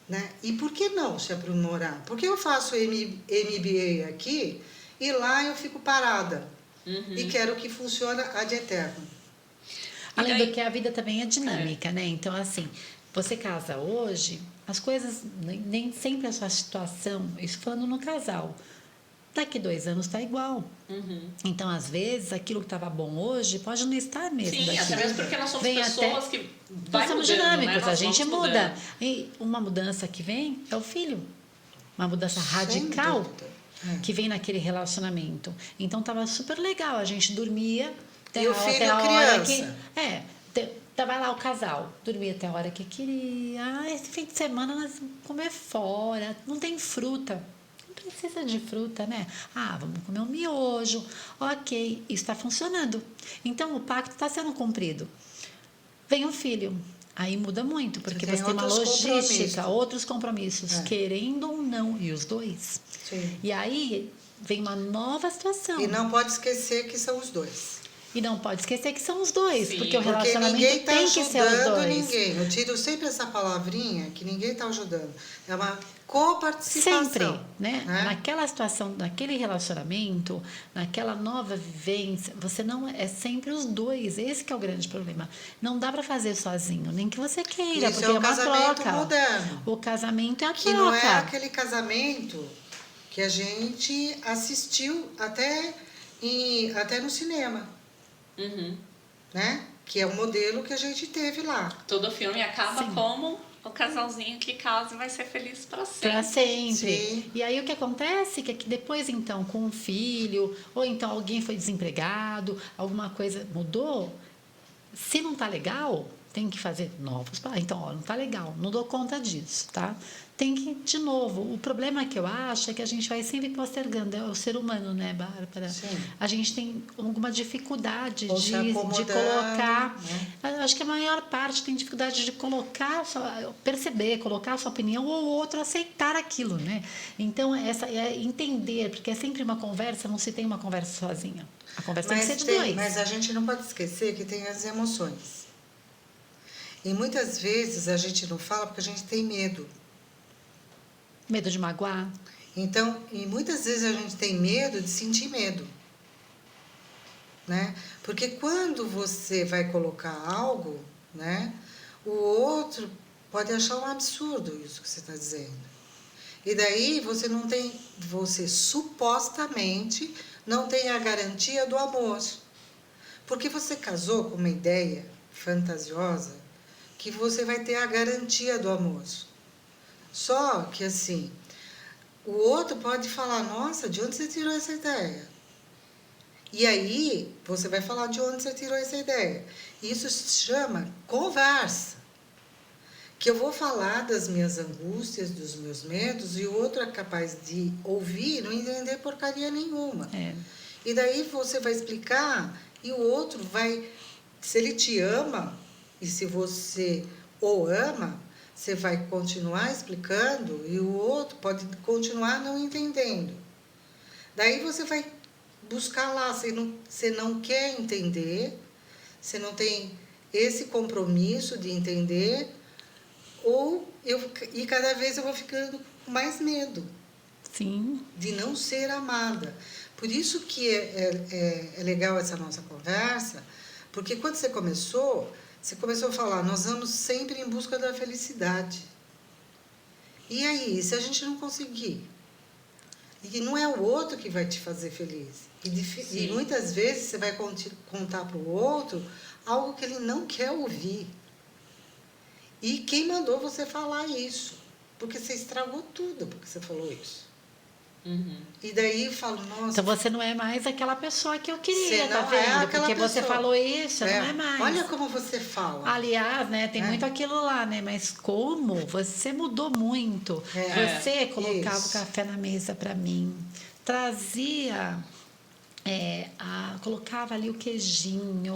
Né? E por que não se aprimorar? Porque eu faço MBA aqui e lá eu fico parada. E quero que funcione ad eterno. Além do que a vida também é dinâmica, né? Então, assim, você casa hoje, as coisas, nem sempre a sua situação, isso falando no casal, daqui 2 anos está igual. Então, às vezes, aquilo que estava bom hoje pode não estar mesmo. Sim, daqui. até mesmo porque nós somos pessoas que vai nós somos mudando, dinâmicos, né? a Nós gente vamos muda. mudando. E uma mudança que vem é o filho. Uma mudança radical que vem naquele relacionamento. Então, estava super legal. A gente dormia E o filho até a hora criança. que... Tava lá o casal, dormia até a hora que queria. Ah, esse fim de semana nós vamos comer fora, não tem fruta. Não precisa de fruta, né? Ah, vamos comer um miojo. Ok, isso está funcionando. Então, o pacto está sendo cumprido. Vem o filho. Aí muda muito, porque você tem uma logística, outros compromissos, querendo ou não, e os dois. Sim. E aí vem uma nova situação. E não pode esquecer que são os dois. E não pode esquecer que são os dois, Sim, porque o Porque relacionamento ninguém está tem que ser os ajudando dois. ninguém. Eu tiro sempre essa palavrinha que ninguém está ajudando. É uma coparticipação. Sempre, né? Naquela situação, naquele relacionamento, naquela nova vivência, você não é sempre os dois. Esse que é o grande problema. Não dá para fazer sozinho, nem que você queira, Isso porque é o uma casamento troca. moderno. O casamento é a Que troca. não é aquele casamento que a gente assistiu até no cinema. Né? Que é o modelo que a gente teve lá. Todo filme acaba Sim. como o casalzinho que casa e vai ser feliz para sempre. Para sempre. Sim. E aí o que acontece é que depois, então, com um filho, ou então alguém foi desempregado, alguma coisa mudou, se não tá legal, tem que fazer novos. Então, ó, não tá legal, não dou conta disso, tá? Tem que, de novo, o problema que eu acho é que a gente vai sempre postergando, é o ser humano, né, Bárbara? Sim. A gente tem alguma dificuldade Ou se de acomodando, colocar. né? Acho que a maior parte tem dificuldade de colocar, perceber, colocar a sua opinião ou o outro aceitar aquilo, né? Então, essa é entender, porque é sempre uma conversa, não se tem uma conversa sozinha. A conversa tem que ser de dois. Mas a gente não pode esquecer que tem as emoções. E muitas vezes a gente não fala porque a gente tem medo. Medo de magoar. Então, e muitas vezes a gente tem medo de sentir medo. Né? Porque quando você vai colocar algo, né, o outro pode achar um absurdo isso que você está dizendo. E daí você supostamente não tem a garantia do amor. Porque você casou com uma ideia fantasiosa que você vai ter a garantia do amor. Só que assim, o outro pode falar, nossa, de onde você tirou essa ideia? E aí, você vai falar de onde você tirou essa ideia. Isso se chama conversa. Que eu vou falar das minhas angústias, dos meus medos, e o outro é capaz de ouvir e não entender porcaria nenhuma. É. E daí você vai explicar, e o outro vai, se ele te ama, e se você o ama, você vai continuar explicando, e o outro pode continuar não entendendo. Daí você vai buscar lá, você não quer entender, você não tem esse compromisso de entender, e cada vez eu vou ficando com mais medo. Sim. De não ser amada. Por isso que é legal essa nossa conversa, porque quando você começou a falar, nós vamos sempre em busca da felicidade. E aí, se a gente não conseguir? E não é o outro que vai te fazer feliz. E muitas vezes você vai contar para o outro algo que ele não quer ouvir. E quem mandou você falar isso? Porque você estragou tudo porque você falou isso. Uhum. E daí eu falo, nossa... Então você não é mais aquela pessoa que eu queria, Você tá não vendo? é aquela Porque você pessoa. falou isso, não é mais. Olha como você fala. Aliás, né, tem muito aquilo lá, né? Mas como você mudou muito. Você colocava o café na mesa para mim, trazia, colocava ali o queijinho,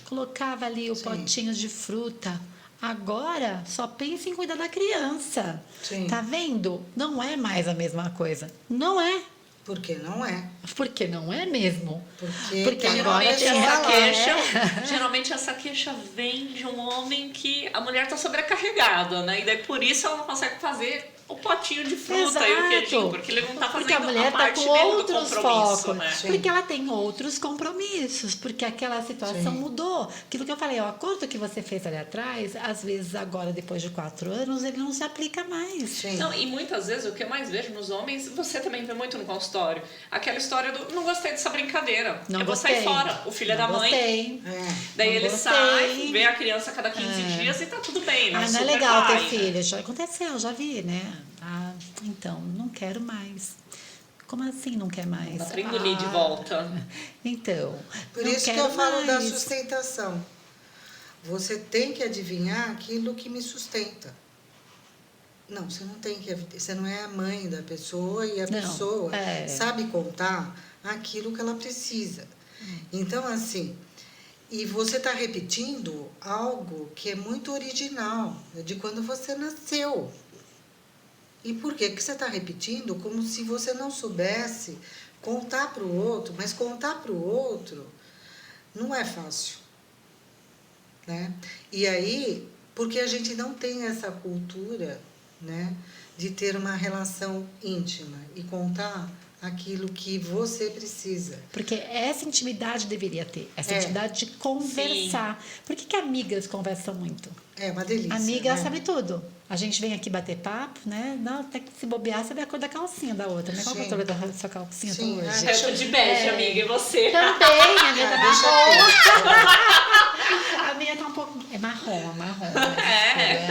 colocava ali o potinho de fruta. Agora só pensa em cuidar da criança. Sim. Tá vendo? Não é mais a mesma coisa. Não é. Porque não é. Porque não é mesmo. Porque agora geralmente essa queixa vem de um homem que a mulher está sobrecarregada, né? E daí por isso ela não consegue fazer o potinho de fruta e o queijinho, porque ele não está fazendo a mulher parte tá com dele do outros compromisso, focos, né? porque ela tem outros compromissos, porque aquela situação mudou. Aquilo que eu falei, o acordo que você fez ali atrás, às vezes agora, depois de 4 anos, ele não se aplica mais. Sim. Não, e muitas vezes o que eu mais vejo nos homens, você também vê muito no consultório, aquela história do não gostei dessa brincadeira, Não eu vou sair fora. O filho é da mãe. Gostei. Daí Não ele gostei. sai, vê a criança a cada 15 dias e tá tudo bem, né? Ah, não é Super legal pai, ter né? filho. Já aconteceu, já vi, né? Ah, então, não quero mais. Como assim não quer mais? Dá pra engolir de volta. Então, Por não isso que quero eu falo da mais. sustentação. Você tem que adivinhar aquilo que me sustenta. Não, você não tem que... Você não é a mãe da pessoa e a pessoa sabe contar aquilo que ela precisa. Então, assim... E você está repetindo algo que é muito original, de quando você nasceu. E por que você está repetindo? Como se você não soubesse contar para o outro, mas contar para o outro não é fácil. Né? E aí, porque a gente não tem essa cultura, né, de ter uma relação íntima e contar aquilo que você precisa. Porque essa intimidade deveria ter, essa intimidade de conversar. Sim. Por que amigas conversam muito? É uma delícia. Amiga, né? Sabe tudo. A gente vem aqui bater papo, né? Não, até que se bobear, sabe a cor da calcinha da outra, né? Qual é a cor da sua calcinha Sim. hoje? Eu tô de bege, amiga, e você? Também, a minha tá Deixa A minha tá um pouco... É marrom. É.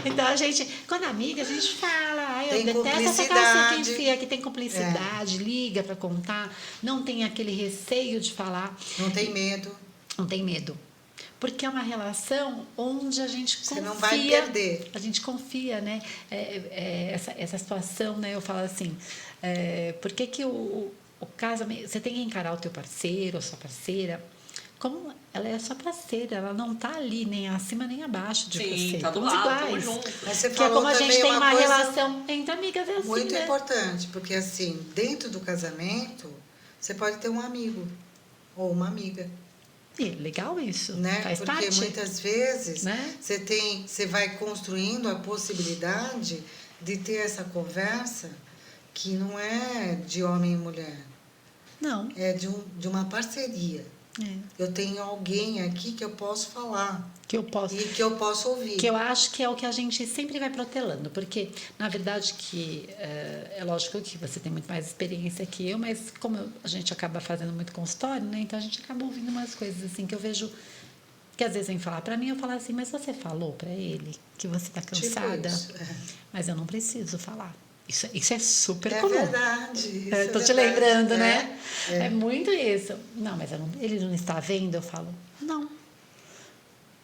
Então, a gente... Quando é amiga, a gente fala. Ai, Tem eu detesto essa calcinha que cumplicidade. enfia, que tem cumplicidade, liga pra contar. Não tem aquele receio de falar. Não tem medo. Não tem medo. Porque é uma relação onde a gente confia. Você não vai perder. A gente confia, né? Essa situação, né? Eu falo assim, por que o casamento... Você tem que encarar o teu parceiro, a sua parceira, como ela é sua parceira. Ela não está ali nem acima nem abaixo de Sim, você. tá do Somos lado, iguais. tamo junto. Mas você Que é falou como a gente também tem uma coisa relação entre amigas, é assim, muito né? importante, porque assim, dentro do casamento, você pode ter um amigo ou uma amiga. E legal isso, Né? faz Porque parte. muitas vezes Né? você vai construindo a possibilidade de ter essa conversa que não é de homem e mulher, Não. é de uma parceria. Eu tenho alguém aqui que eu posso falar Que eu posso... e que eu posso ouvir. Que eu acho que é o que a gente sempre vai protelando, porque, na verdade, que é lógico que você tem muito mais experiência que eu, mas como a gente acaba fazendo muito consultório, né? Então a gente acaba ouvindo umas coisas assim que eu vejo, que às vezes vem falar para mim, eu falo assim, mas você falou para ele que você está cansada? Tipo isso, Mas eu não preciso falar. Isso é super É comum. verdade. Estou te lembrando, né? É muito isso. Não, mas ele não está vendo? Eu falo, não.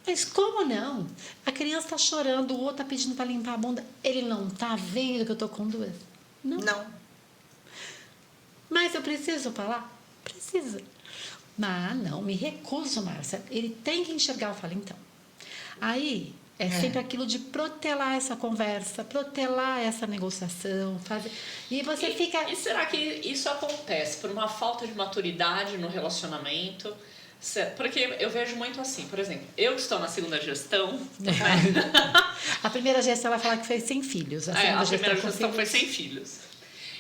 Mas como não? A criança está chorando, o outro está pedindo para limpar a bunda. Ele não está vendo que eu estou com duas? Não. Mas eu preciso falar? Precisa. Mas não, me recuso, Márcia. Ele tem que enxergar. Eu falo, então. Aí é sempre aquilo de protelar essa conversa, protelar essa negociação. E você fica... E será que isso acontece por uma falta de maturidade no relacionamento? Porque eu vejo muito assim, por exemplo, eu que estou na segunda gestão... Né? A primeira gestão ela fala que foi sem filhos. A primeira gestão foi sem filhos.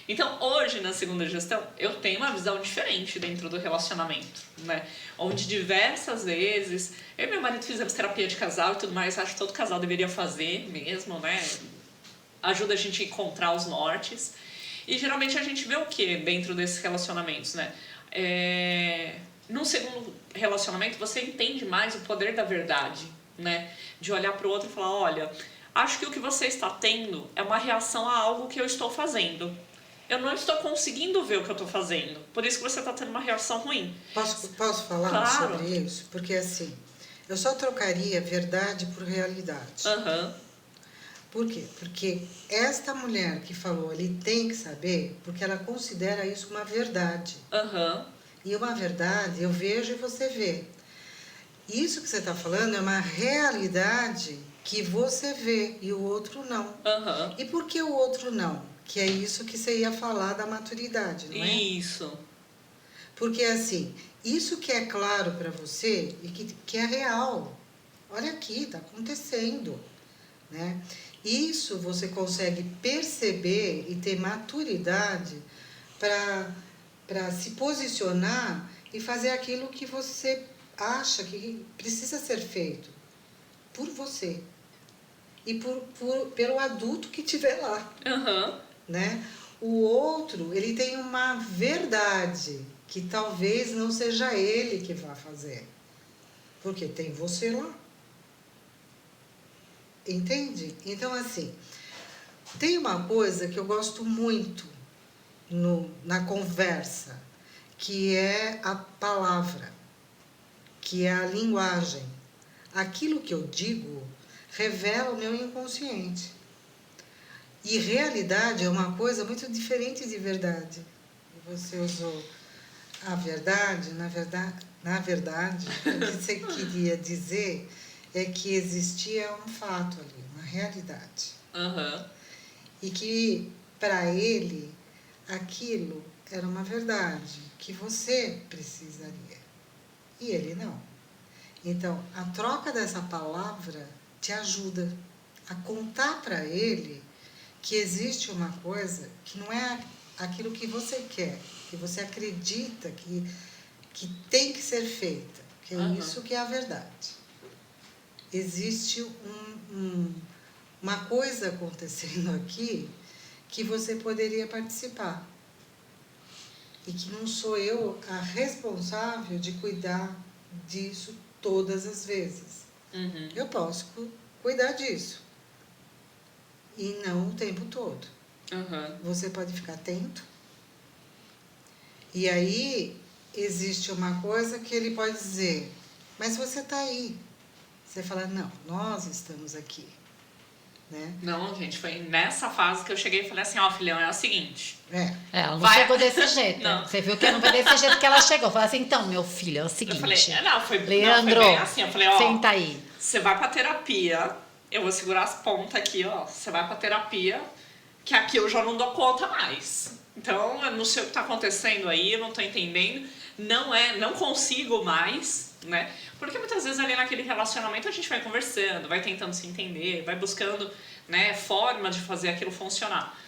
Então, hoje, na segunda gestão, eu tenho uma visão diferente dentro do relacionamento, né? Onde diversas vezes, eu e meu marido fizemos terapia de casal e tudo mais, acho que todo casal deveria fazer mesmo, né? Ajuda a gente a encontrar os nortes. E geralmente a gente vê o que dentro desses relacionamentos, né? Num segundo relacionamento, você entende mais o poder da verdade, né? De olhar para o outro e falar, olha, acho que o que você está tendo é uma reação a algo que eu estou fazendo. Eu não estou conseguindo ver o que eu estou fazendo. Por isso que você está tendo uma reação ruim. Posso falar Claro. sobre isso? Porque assim, eu só trocaria verdade por realidade. Uhum. Por quê? Porque esta mulher que falou, ele tem que saber, porque ela considera isso uma verdade. Uhum. E uma verdade, eu vejo e você vê. Isso que você está falando é uma realidade que você vê e o outro não. Uhum. E por que o outro não? Que é isso que você ia falar da maturidade, não é? Isso. Porque assim, isso que é claro para você e que é real. Olha aqui, está acontecendo, né? Isso você consegue perceber e ter maturidade para se posicionar e fazer aquilo que você acha que precisa ser feito por você e pelo adulto que estiver lá. Uhum. Né? O outro, ele tem uma verdade que talvez não seja ele que vá fazer, porque tem você lá. Entende? Então, assim, tem uma coisa que eu gosto muito na conversa, que é a palavra, que é a linguagem. Aquilo que eu digo revela o meu inconsciente. E realidade é uma coisa muito diferente de verdade. Você usou a verdade, na verdade, o que você queria dizer é que existia um fato ali, uma realidade. Uhum. E que, para ele, aquilo era uma verdade que você precisaria. E ele não. Então, a troca dessa palavra te ajuda a contar para ele que existe uma coisa que não é aquilo que você quer, que você acredita que tem que ser feita, que é isso que é a verdade. Existe uma coisa acontecendo aqui que você poderia participar e que não sou eu a responsável de cuidar disso todas as vezes. Uhum. Eu posso cuidar disso. E não o tempo todo. Uhum. Você pode ficar atento. E aí, existe uma coisa que ele pode dizer, mas você está aí. Você fala, não, nós estamos aqui. Né? Não, gente, foi nessa fase que eu cheguei e falei assim, ó, filhão, é o seguinte. Ela não chegou desse jeito. Não. Você viu que não foi desse jeito que ela chegou. Falei assim, então, meu filho, é o seguinte. Eu falei, Leandro, foi bem assim. Eu falei, ó, senta aí. Você vai pra terapia, eu vou segurar as pontas aqui, ó. Você vai pra terapia, que aqui eu já não dou conta mais. Então, eu não sei o que tá acontecendo aí, eu não tô entendendo. Não consigo mais, né? Porque muitas vezes ali naquele relacionamento a gente vai conversando, vai tentando se entender, vai buscando, né, forma de fazer aquilo funcionar.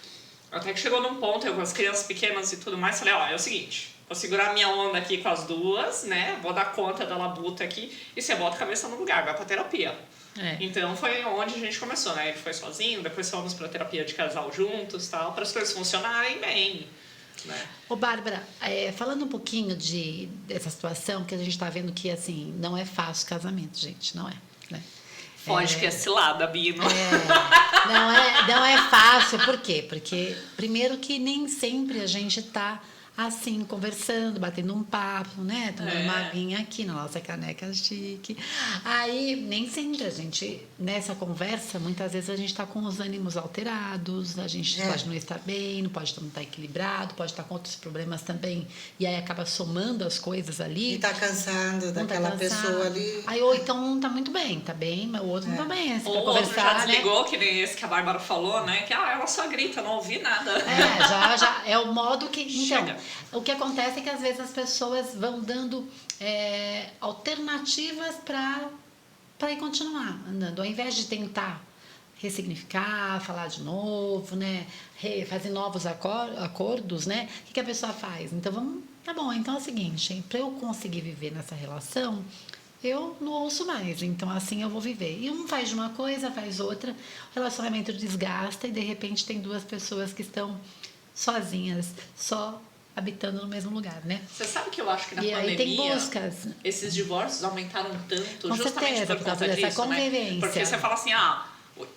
Até que chegou num ponto, eu com as crianças pequenas e tudo mais, falei, ó, é o seguinte, vou segurar minha onda aqui com as duas, né, vou dar conta da labuta aqui, e você bota a cabeça no lugar, vai pra terapia. Então foi onde a gente começou, né, ele foi sozinho, depois fomos pra terapia de casal juntos, tal, para as coisas funcionarem bem. Né? Ô, Bárbara, falando um pouquinho dessa situação, que a gente está vendo que, assim, não é fácil casamento, gente, não é, né? Foge que é cilada, Bino. Não é fácil, por quê? Porque, primeiro que nem sempre a gente está assim, conversando, batendo um papo, né? Tomando uma aguinha aqui na nossa caneca chique. Aí, nem sempre a gente, nessa conversa, muitas vezes a gente está com os ânimos alterados, a gente pode não estar bem, não pode não estar equilibrado, pode estar com outros problemas também, e aí acaba somando as coisas ali. E está cansado daquela pessoa ali. Aí, ou então um tá muito bem, tá bem, mas o outro não tá bem. Assim, ou o outro já desligou, né? Que nem esse que a Bárbara falou, né? Que ela só grita, não ouvi nada. Já é o modo que... Então, Chega. O que acontece é que às vezes as pessoas vão dando alternativas para ir continuar andando, ao invés de tentar ressignificar, falar de novo, né, fazer novos acordos, né, o que a pessoa faz? Então tá bom, então é o seguinte, para eu conseguir viver nessa relação, eu não ouço mais, então assim eu vou viver. E um faz uma coisa, faz outra, o relacionamento desgasta e de repente tem duas pessoas que estão sozinhas, só habitando no mesmo lugar, né? Você sabe que eu acho que na pandemia aí tem buscas. Esses divórcios aumentaram tanto Com justamente certeza, por conta dessa disso, convivência. né? Porque você fala assim,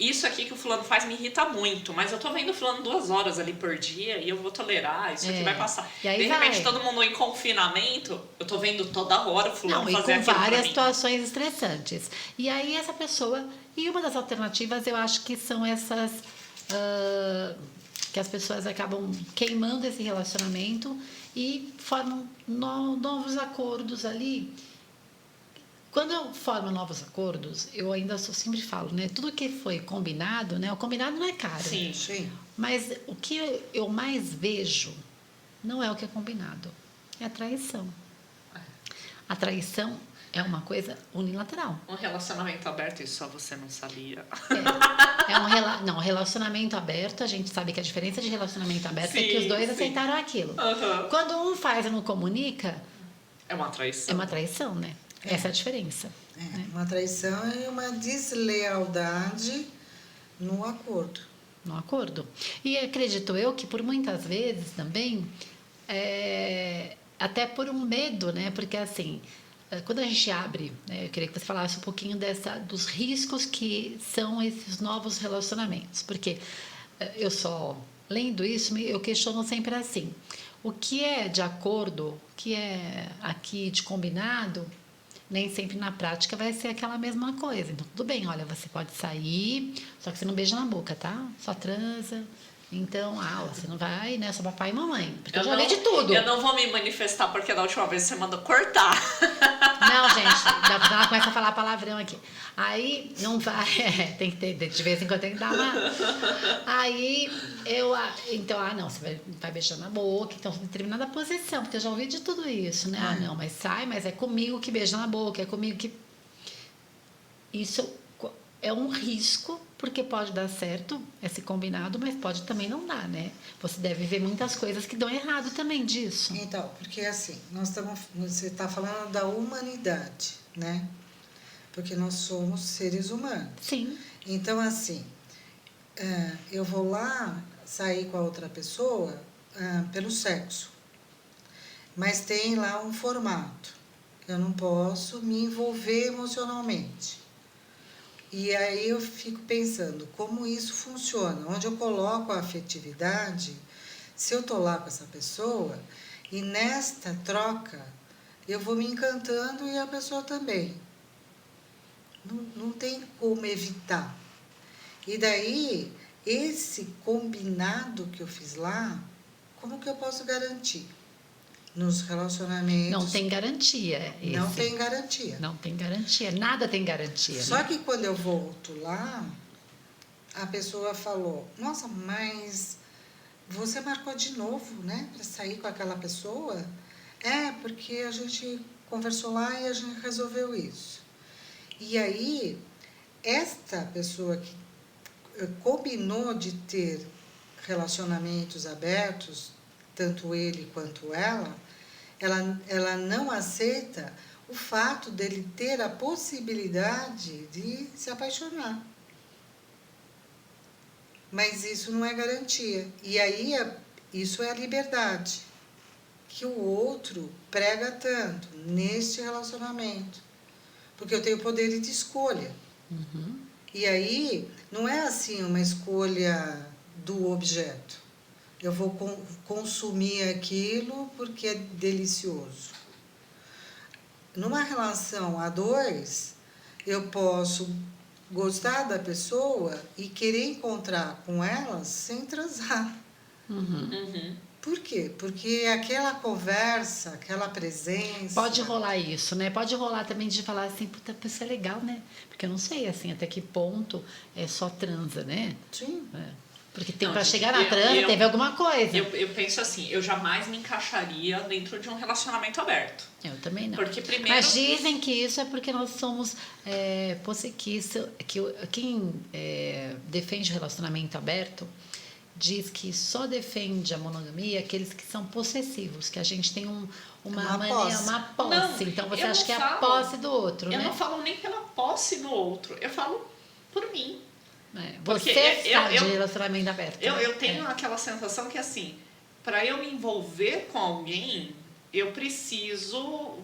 isso aqui que o fulano faz me irrita muito, mas eu tô vendo o fulano 2 horas ali por dia e eu vou tolerar, isso aqui vai passar. E aí de repente, todo mundo em confinamento, eu tô vendo toda hora o fulano fazer aquilo com várias pra mim. situações estressantes. E aí essa pessoa... E uma das alternativas, eu acho que são essas... que as pessoas acabam queimando esse relacionamento e formam novos acordos ali. Quando eu formo novos acordos, eu ainda sempre falo, né? Tudo que foi combinado, né? O combinado não é caro. Sim. Mas o que eu mais vejo não é o que é combinado. É a traição. A traição é uma coisa unilateral. Um relacionamento aberto, isso só você não sabia. Não, relacionamento aberto, a gente sabe que a diferença de relacionamento aberto é que os dois aceitaram aquilo. Uhum. Quando um faz e não comunica... É uma traição. É uma traição, né? Essa é a diferença. Né? Uma traição e uma deslealdade no acordo. No acordo. E acredito eu que por muitas vezes também, até por um medo, né? Porque assim... Quando a gente abre, né, eu queria que você falasse um pouquinho dos riscos que são esses novos relacionamentos. Porque eu só, lendo isso, eu questiono sempre assim. O que é de acordo, o que é aqui de combinado, nem sempre na prática vai ser aquela mesma coisa. Então, tudo bem, olha, você pode sair, só que você não beija na boca, tá? Só transa. Então, você não vai, né? Só papai e mamãe. Porque eu já vi de tudo. Eu não vou me manifestar porque da última vez você mandou cortar. Não, gente, ela começa a falar palavrão aqui. Aí não vai, tem que ter, de vez em quando tem que dar uma. Aí não, você vai beijar na boca, então em determinada posição, porque eu já ouvi de tudo isso, né? Não, mas sai, mas é comigo que beija na boca, é comigo que. Isso é um risco, porque pode dar certo esse combinado, mas pode também não dar, né? Você deve ver muitas coisas que dão errado também disso. Então, porque assim, você está falando da humanidade, né? Porque nós somos seres humanos. Sim. Então, assim, eu vou lá sair com a outra pessoa pelo sexo, mas tem lá um formato. Eu não posso me envolver emocionalmente. E aí eu fico pensando como isso funciona, onde eu coloco a afetividade, se eu estou lá com essa pessoa, e nesta troca eu vou me encantando e a pessoa também. Não tem como evitar. E daí, esse combinado que eu fiz lá, como que eu posso garantir? Nos relacionamentos... Não tem garantia. Não tem garantia. Não tem garantia. Nada tem garantia. Só que quando eu volto lá, a pessoa falou, nossa, mas você marcou de novo, né? Para sair com aquela pessoa? É, porque a gente conversou lá e a gente resolveu isso. E aí, esta pessoa que combinou de ter relacionamentos abertos, tanto ele quanto ela não aceita o fato dele ter a possibilidade de se apaixonar. Mas isso não é garantia. E aí, isso é a liberdade que o outro prega tanto neste relacionamento. Porque eu tenho poder de escolha. Uhum. E aí, não é assim uma escolha do objeto. Eu vou consumir aquilo porque é delicioso. Numa relação a dois, eu posso gostar da pessoa e querer encontrar com ela sem transar. Uhum. Uhum. Por quê? Porque aquela conversa, aquela presença... Pode rolar isso, né? Pode rolar também de falar assim, puta, pessoa é legal, né? Porque eu não sei, assim, até que ponto é só transa, né? Sim. É. Porque tem Não, pra gente, chegar na transa, teve alguma coisa. Eu penso assim, eu jamais me encaixaria dentro de um relacionamento aberto. Eu também não. Porque primeiro... Mas dizem que isso é porque nós somos possessivistas, que quem defende o relacionamento aberto diz que só defende a monogamia aqueles que são possessivos, que a gente tem uma posse. Não, então você eu acha não que é a falo- posse do outro, Eu né? não falo nem pela posse do outro, eu falo por mim. Porque Você está de eu- relacionamento aberto. né? Eu tenho aquela sensação que, assim, para eu me envolver com alguém,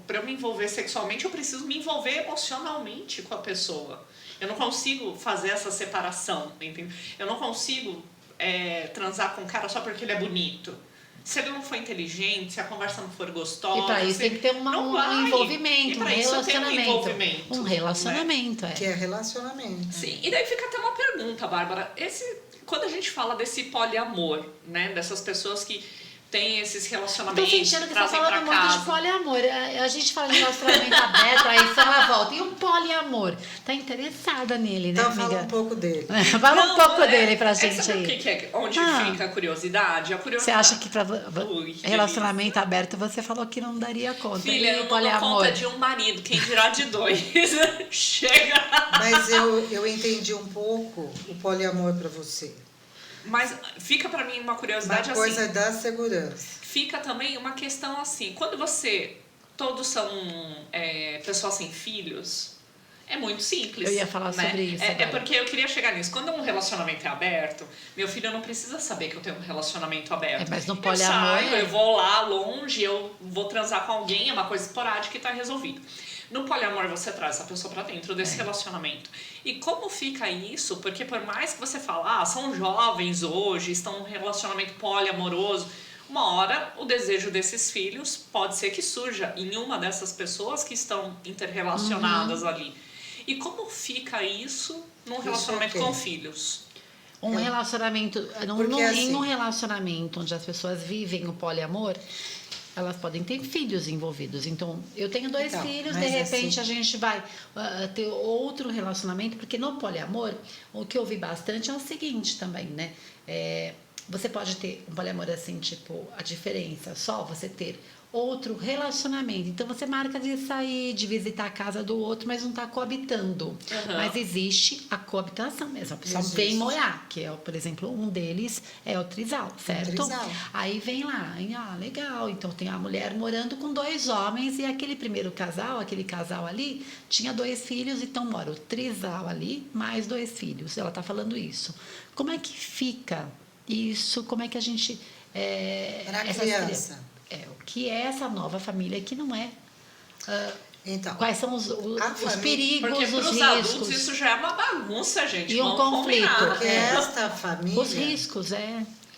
para eu me envolver sexualmente, eu preciso me envolver emocionalmente com a pessoa. Eu não consigo fazer essa separação, entendeu? Eu não consigo transar com um cara só porque ele é bonito. Se ele não for inteligente, se a conversa não for gostosa... E para isso tem que ter não um vai. envolvimento, E um pra isso tem relacionamento. envolvimento. Um relacionamento, Que é relacionamento. Sim, e daí fica até uma pergunta, Bárbara. Quando a gente fala desse poliamor, né? Dessas pessoas que têm esses Tô relacionamentos, sentindo que você tá trazem falando pra muito de casa. poliamor. A gente fala de relacionamento aberto, aí se ela volta. E o poliamor? Tá interessada nele, né, Então, amiga? fala um pouco dele. Fala um Não, pouco dele pra gente sabe aí. o que é? Onde Ah. fica a curiosidade? A Você curiosidade. acha que pra Ui, que relacionamento aberto você falou que não daria conta? Filha, E eu não dou conta de um marido, quem dirá de dois. Chega! Mas eu entendi um pouco o poliamor para você. Mas fica pra mim uma Uma curiosidade coisa assim. da segurança. Fica também uma questão assim. Quando todos são pessoas sem filhos, é muito simples. Eu ia falar né? sobre isso É agora. porque eu queria chegar nisso. Quando um relacionamento é aberto, meu filho não precisa saber que eu tenho um relacionamento aberto. Mas no Eu poliamor saio, é. eu vou lá longe, eu vou transar com alguém, é uma coisa esporádica e tá resolvido. No poliamor você traz essa pessoa pra dentro desse relacionamento. E como fica isso? Porque por mais que você fale, são jovens hoje, estão num relacionamento poliamoroso, uma hora o desejo desses filhos pode ser que surja em uma dessas pessoas que estão interrelacionadas ali. E como fica isso num relacionamento com filhos? Um relacionamento, Porque em assim- um relacionamento onde as pessoas vivem o poliamor, elas podem ter filhos envolvidos. Então, eu tenho 2 Então, filhos, mas de repente assim- a gente vai ter outro relacionamento, porque no poliamor, o que eu vi bastante é o seguinte também, né? Você pode ter um poliamor assim, tipo, a diferença só você ter outro relacionamento. Então você marca de sair, de visitar a casa do outro, mas não está coabitando. Uhum. Mas existe a coabitação mesmo. A pessoa Existe. vem morar, que é, por exemplo, um deles é o trisal, certo? trisal. Aí vem lá, legal. Então tem a mulher morando com 2 homens e aquele primeiro casal, aquele casal ali, tinha 2 filhos, então mora o trisal ali, mais 2 filhos. Ela está falando isso. Como é que fica isso? Como é que a gente... Para a essa criança. o que é essa nova família que não é? Então, Quais são os família- perigos, Porque os pros adultos riscos? isso já é uma bagunça, gente. E um Vamos conflito. combinar. porque esta família... Os riscos,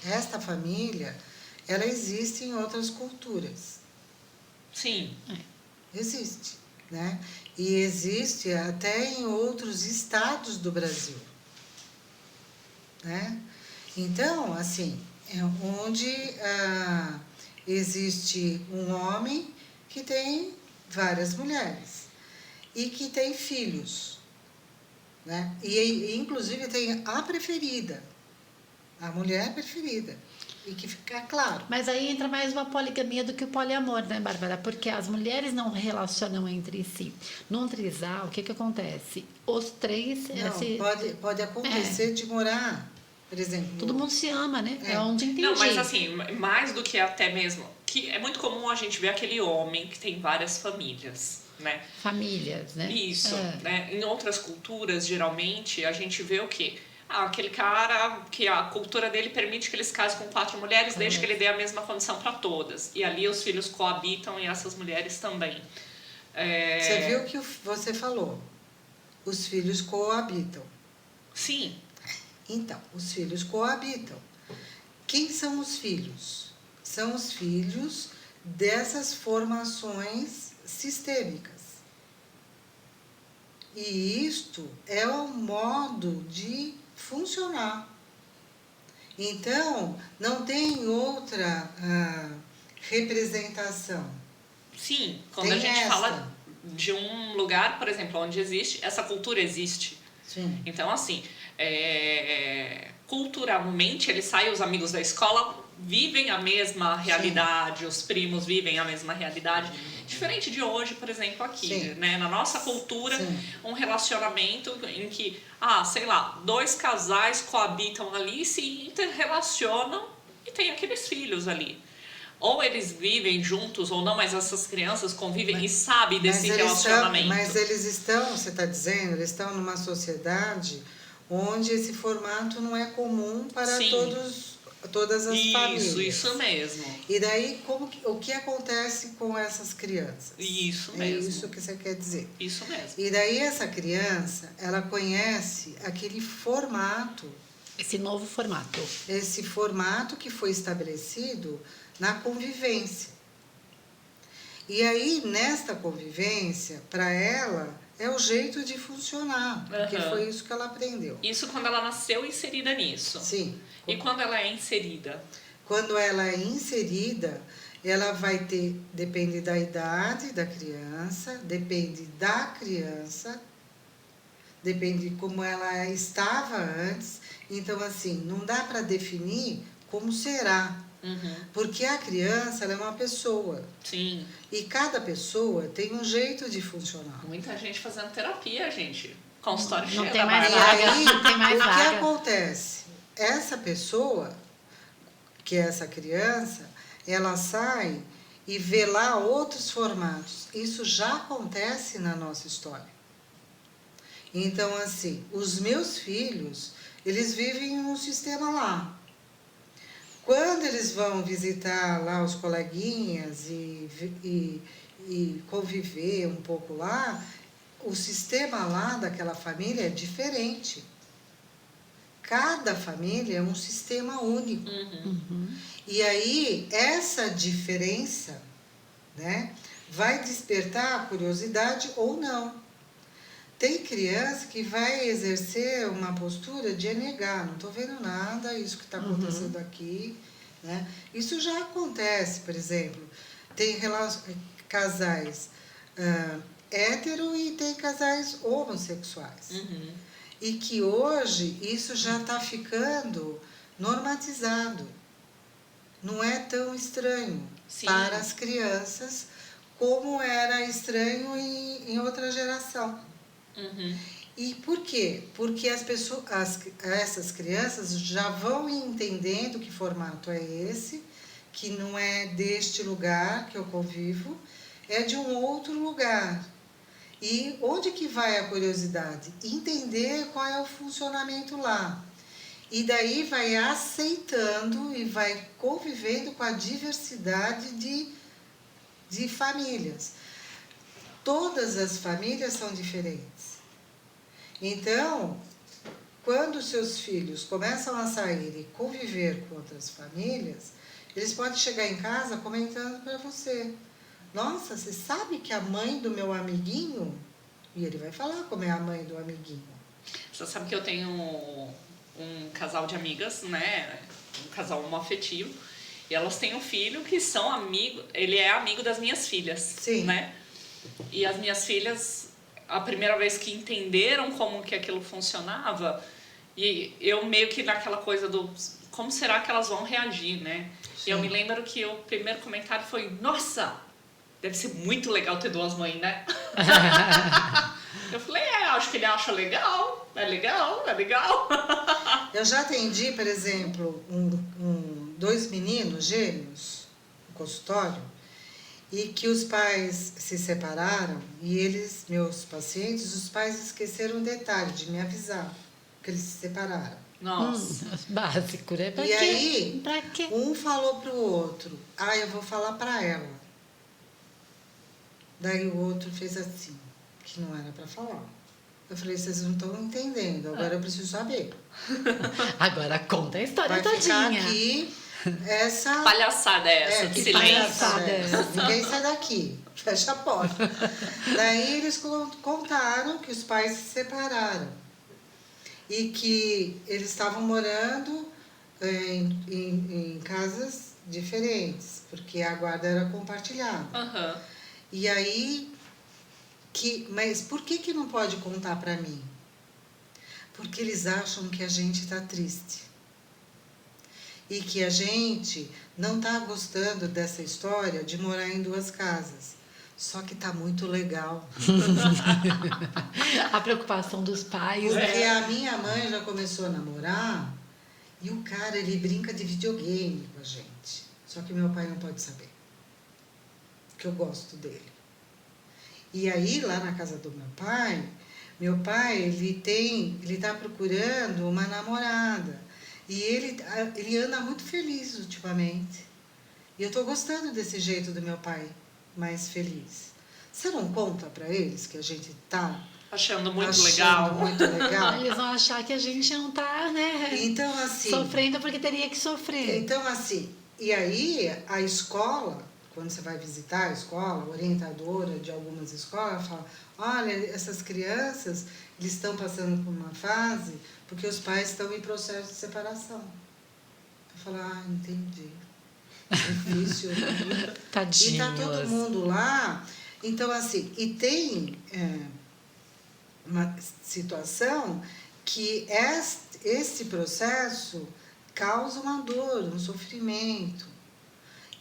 Esta família, ela existe em outras culturas. Sim. existe, né? E existe até em outros estados do Brasil, né? Então, assim, é onde existe um homem que tem várias mulheres e que tem filhos, né? E inclusive tem a preferida, a mulher preferida. E que fica claro. Mas aí entra mais uma poligamia do que o poliamor, né, Bárbara? Porque as mulheres não relacionam entre si. Num trisal, o que acontece? Os três... Não, pode acontecer de morar, por exemplo... Todo mundo se ama, né? É onde entendi. Não, mas assim, mais do que até mesmo... que é muito comum a gente ver aquele homem que tem várias famílias, né? Famílias, né? Isso, né? Em outras culturas, geralmente, a gente vê o quê? Aquele cara que a cultura dele permite que eles casem com 4 mulheres, desde que ele dê a mesma condição para todas. E ali os filhos coabitam e essas mulheres também. Você viu o que você falou? Os filhos coabitam. Sim. Então, os filhos coabitam. Quem são os filhos? São os filhos dessas formações sistêmicas. E isto é o modo de funcionar. Então, não tem outra representação. Sim, quando tem a gente essa. fala de um lugar, por exemplo, onde existe, essa cultura existe. Sim. Então, assim, culturalmente, ele sai, os amigos da escola vivem a mesma realidade, os primos vivem a mesma realidade. Diferente de hoje, por exemplo, aqui, né? Na nossa cultura, um relacionamento em que, sei lá, 2 casais coabitam ali, se interrelacionam e tem aqueles filhos ali. Ou eles vivem juntos ou não, mas essas crianças convivem e sabem desse relacionamento. Mas eles estão, você está dizendo, eles estão numa sociedade onde esse formato não é comum para todas as famílias. Isso mesmo. E daí, o que acontece com essas crianças? Isso mesmo. É isso que você quer dizer. Isso mesmo. E daí essa criança, ela conhece aquele formato. Esse novo formato. Esse formato que foi estabelecido na convivência. E aí, nesta convivência, para ela, é o jeito de funcionar, porque foi isso que ela aprendeu. Isso quando ela nasceu inserida nisso. Sim. E quando ela é inserida? Quando ela é inserida, ela vai ter, depende da idade da criança, depende da criança, depende de como ela estava antes. Então, assim, não dá para definir como será. Porque a criança, ela é uma pessoa. Sim. E cada pessoa tem um jeito de funcionar. Muita gente fazendo terapia, gente. Consultório cheio. Não tem mais E vaga. aí, Não tem mais o que vaga. acontece? Essa pessoa, que é essa criança, ela sai e vê lá outros formatos. Isso já acontece na nossa história. Então, assim, os meus filhos, eles vivem um sistema lá. Quando eles vão visitar lá os coleguinhas e conviver um pouco lá, o sistema lá daquela família é diferente. Cada família é um sistema único. E aí, essa diferença, né, vai despertar a curiosidade ou não. Tem criança que vai exercer uma postura de negar, não estou vendo nada, isso que está acontecendo aqui. Né? Isso já acontece, por exemplo, tem casais hétero e tem casais homossexuais. E que hoje isso já está ficando normatizado. Não é tão estranho para as crianças como era estranho em outra geração. E por quê? Porque essas crianças já vão entendendo que formato é esse, que não é deste lugar que eu convivo, é de um outro lugar. E onde que vai a curiosidade? Entender qual é o funcionamento lá. E daí vai aceitando e vai convivendo com a diversidade de famílias. Todas as famílias são diferentes. Então, quando seus filhos começam a sair e conviver com outras famílias, eles podem chegar em casa comentando para você: nossa, você sabe que a mãe do meu amiguinho... E ele vai falar como é a mãe do amiguinho. Você sabe que eu tenho um casal de amigas, né? Um casal homoafetivo. E elas têm um filho que são amigos... Ele é amigo das minhas filhas, Sim. né? E as minhas filhas, a primeira vez que entenderam como que aquilo funcionava, e eu meio que naquela coisa do... Como será que elas vão reagir, né? Sim. E eu me lembro que o primeiro comentário foi... Nossa, deve ser muito legal ter duas mães, né? Eu falei, acho que ele acha legal. É legal, é legal. Eu já atendi, por exemplo, dois meninos gêmeos no consultório, e que os pais se separaram, e eles, meus pacientes, os pais esqueceram um detalhe de me avisar que eles se separaram. Nossa. Básico, né? Pra E quê? aí, Pra quê? um falou pro outro, eu vou falar pra ela. Daí o outro fez assim, que não era pra falar. Eu falei, vocês não estão entendendo, agora eu preciso saber. Agora conta a história Vai ficar todinha. aqui essa... Palhaçada é essa, de que silêncio. palhaçada é essa? essa? Ninguém sai daqui, fecha a porta. Daí eles contaram que os pais se separaram e que eles estavam morando em casas diferentes, porque a guarda era compartilhada. Aham. E aí, mas por que não pode contar para mim? Porque eles acham que a gente está triste. E que a gente não está gostando dessa história de morar em duas casas. Só que está muito legal. A preocupação dos pais, Porque né? a minha mãe já começou a namorar e o cara, ele brinca de videogame com a gente. Só que meu pai não pode saber. Que eu gosto dele. E aí, lá na casa do meu pai, ele tá procurando uma namorada. E ele anda muito feliz ultimamente. E eu tô gostando desse jeito do meu pai, mais feliz. Você não conta para eles que a gente tá Achando muito achando legal. muito legal? Eles vão achar que a gente não tá, né? Então, assim... Sofrendo porque teria que sofrer. Então, assim, e aí a escola, quando você vai visitar a escola, a orientadora de algumas escolas, fala, olha, essas crianças, eles estão passando por uma fase porque os pais estão em processo de separação. Eu falo, entendi. Difícil. Né? Tadinhos. E tá todo mundo lá. Então, assim, e tem uma situação que esse processo causa uma dor, um sofrimento.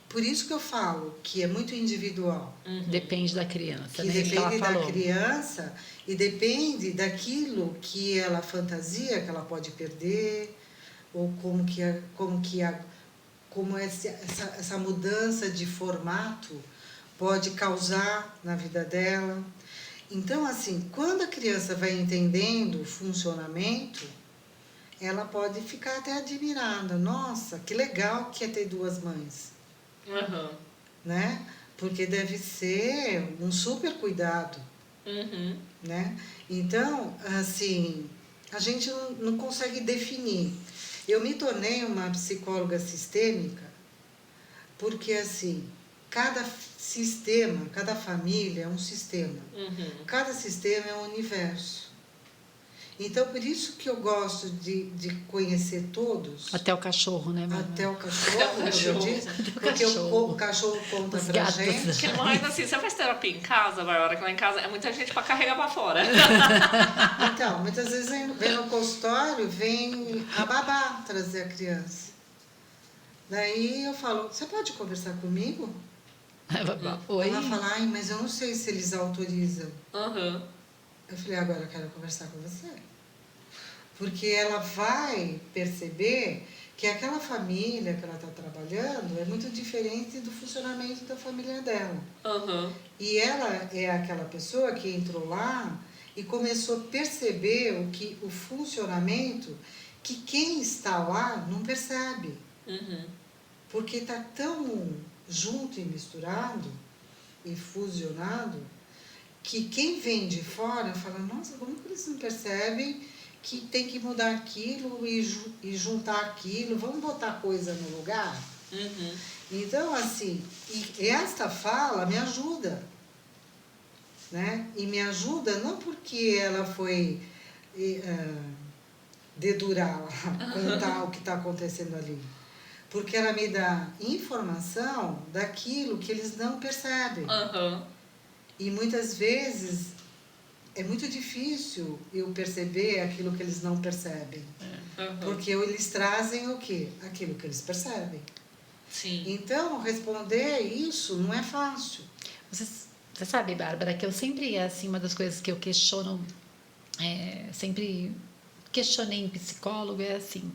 Por isso que eu falo que é muito individual. Depende da criança, Que né? Isso que depende ela da falou. criança e depende daquilo que ela fantasia, que ela pode perder, ou como essa mudança de formato pode causar na vida dela. Então, assim, quando a criança vai entendendo o funcionamento, ela pode ficar até admirada. Nossa, que legal que é ter duas mães. Uhum. Né? Porque deve ser um super cuidado. Uhum. Né? Então, assim, a gente não consegue definir. Eu me tornei uma psicóloga sistêmica porque, assim, cada sistema, cada família é um sistema. Uhum. Cada sistema é um universo. Então, por isso que eu gosto de conhecer todos. Até o cachorro, né, Manu? Até o cachorro, Até o como eu cachorro. disse. Até o Porque cachorro. o cachorro conta Os pra gatos. gente. Mas assim, você faz terapia em casa, Bárbara? Que lá em casa é muita gente pra carregar pra fora. Então, muitas vezes vem no consultório, vem a babá trazer a criança. Daí eu falo, você pode conversar comigo? Oi? Ela fala, mas eu não sei se eles autorizam. Uhum. Eu falei, agora eu quero conversar com você. Porque ela vai perceber que aquela família que ela está trabalhando é muito diferente do funcionamento da família dela. Uhum. E ela é aquela pessoa que entrou lá e começou a perceber o funcionamento que quem está lá não percebe. Uhum. Porque está tão junto e misturado e fusionado que quem vem de fora fala, nossa, como que eles não percebem que tem que mudar aquilo e juntar aquilo, vamos botar coisa no lugar? Então, assim, e esta fala me ajuda, né? E me ajuda não porque ela foi dedurar, contar o que está acontecendo ali, porque ela me dá informação daquilo que eles não percebem. E muitas vezes é muito difícil eu perceber aquilo que eles não percebem. Porque eles trazem o quê? Aquilo que eles percebem. Sim. Então, responder isso não é fácil. Você sabe, Bárbara, que eu sempre, assim, uma das coisas que eu questiono, sempre questionei em psicólogo é assim,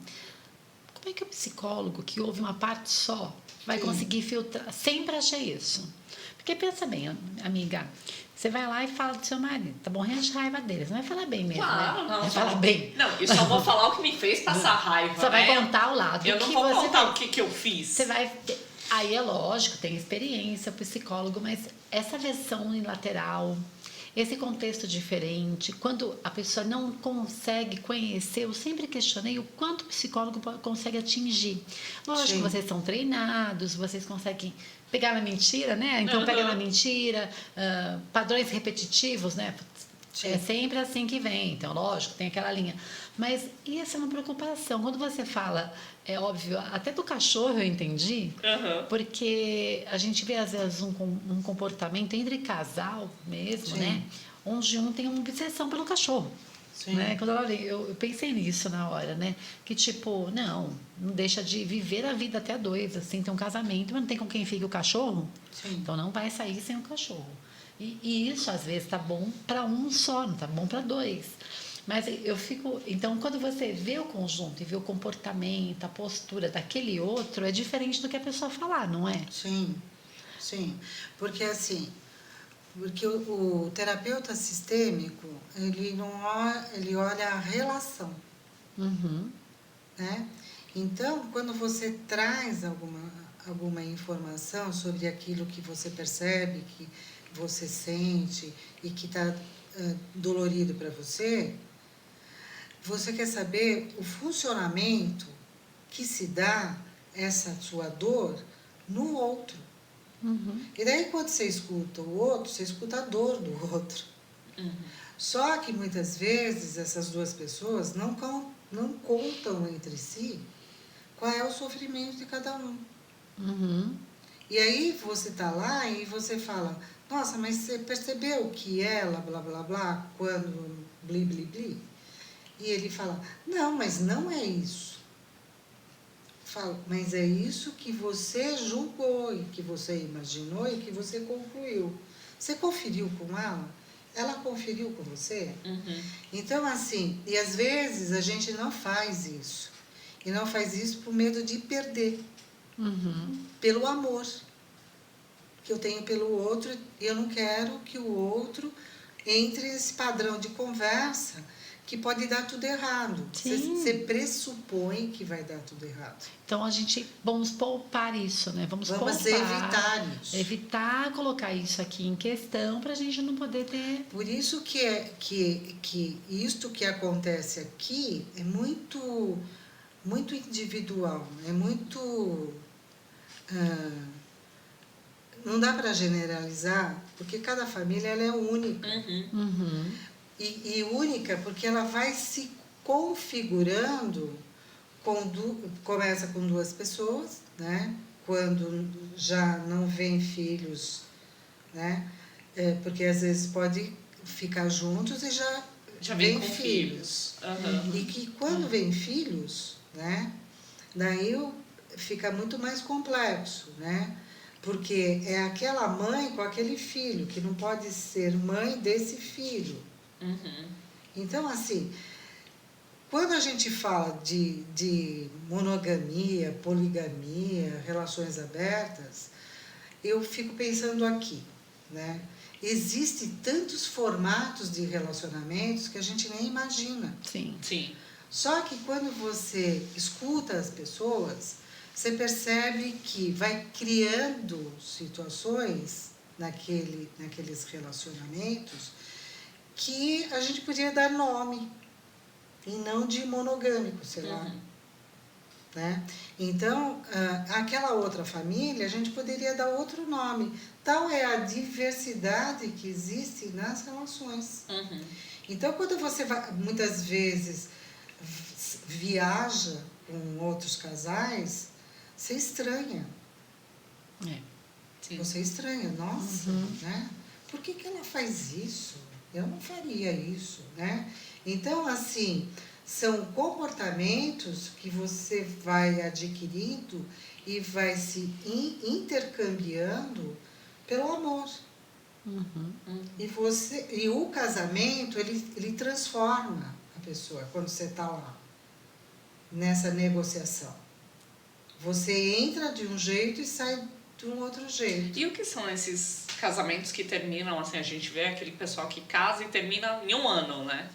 como é que o psicólogo que ouve uma parte só vai conseguir filtrar? Sempre achei isso. Porque pensa bem, amiga, você vai lá e fala do seu marido, tá morrendo de raiva dele, você não vai falar bem mesmo, Claro, né? não. Vai falar bem. Não, eu só vou falar o que me fez passar raiva, Você vai contar o lado. Eu não vou contar o que eu fiz. Você vai... Aí é lógico, tem experiência, psicólogo, mas essa versão unilateral, esse contexto diferente, quando a pessoa não consegue conhecer, eu sempre questionei o quanto o psicólogo consegue atingir. Lógico que vocês são treinados, vocês conseguem pegar na mentira, né? Então pega na mentira, padrões repetitivos, né? É sempre assim que vem, então lógico, tem aquela linha. Mas isso é uma preocupação. Quando você fala, é óbvio, até do cachorro eu entendi, porque a gente vê às vezes um comportamento entre casal mesmo, né? Onde um tem uma obsessão pelo cachorro. Né? Quando eu pensei nisso na hora, né? Que tipo, não deixa de viver a vida até dois, assim, tem um casamento, mas não tem com quem fica o cachorro. Então não vai sair sem o cachorro. E isso às vezes tá bom para um só, não tá bom para dois. Mas eu fico... Então, quando você vê o conjunto e vê o comportamento, a postura daquele outro, é diferente do que a pessoa falar, não é? Sim. Porque assim, o terapeuta sistêmico, ele olha a relação. Né? Então, quando você traz alguma informação sobre aquilo que você percebe, que você sente e que está dolorido para você, você quer saber o funcionamento que se dá essa sua dor no outro. E daí, quando você escuta o outro, você escuta a dor do outro. Só que, muitas vezes, essas duas pessoas não contam entre si qual é o sofrimento de cada um. E aí, você está lá e você fala, nossa, mas você percebeu que ela, blá, blá, blá, quando bli, bli, bli? E ele fala, não, mas não é isso. Fala, mas é isso que você julgou, e que você imaginou e que você concluiu. Você conferiu com ela? Ela conferiu com você? Então, assim, e às vezes a gente não faz isso. E não faz isso por medo de perder. Pelo amor que eu tenho pelo outro, e eu não quero que o outro entre nesse padrão de conversa que pode dar tudo errado. Você pressupõe que vai dar tudo errado. Então, vamos poupar isso, né? Vamos poupar, evitar isso. Evitar colocar isso aqui em questão para a gente não poder ter... Por isso que isto que acontece aqui é muito, muito individual, é muito... não dá para generalizar, porque cada família ela é única. E única porque ela vai se configurando, começa com duas pessoas, né? Quando já não vem filhos, né? Porque às vezes pode ficar juntos e já vem filhos. E que quando vem filhos, né? Daí fica muito mais complexo, né? Porque é aquela mãe com aquele filho, que não pode ser mãe desse filho. Então, assim, quando a gente fala de monogamia, poligamia, relações abertas, eu fico pensando aqui, né? Existem tantos formatos de relacionamentos que a gente nem imagina. Sim. Só que quando você escuta as pessoas, você percebe que vai criando situações naqueles relacionamentos que a gente podia dar nome, e não de monogâmico, sei lá. né? Então, aquela outra família, a gente poderia dar outro nome. Tal é a diversidade que existe nas relações. Uhum. Então, quando você vai, muitas vezes viaja com outros casais, você estranha. Sim. Você estranha, nossa, né? Por que ela faz isso? Eu não faria isso, né? Então, assim, são comportamentos que você vai adquirindo e vai se intercambiando pelo amor. E o casamento, ele transforma a pessoa quando você está lá, nessa negociação. Você entra de um jeito e sai de um outro jeito. E o que são esses casamentos que terminam, assim, a gente vê aquele pessoal que casa e termina em 1 ano, né?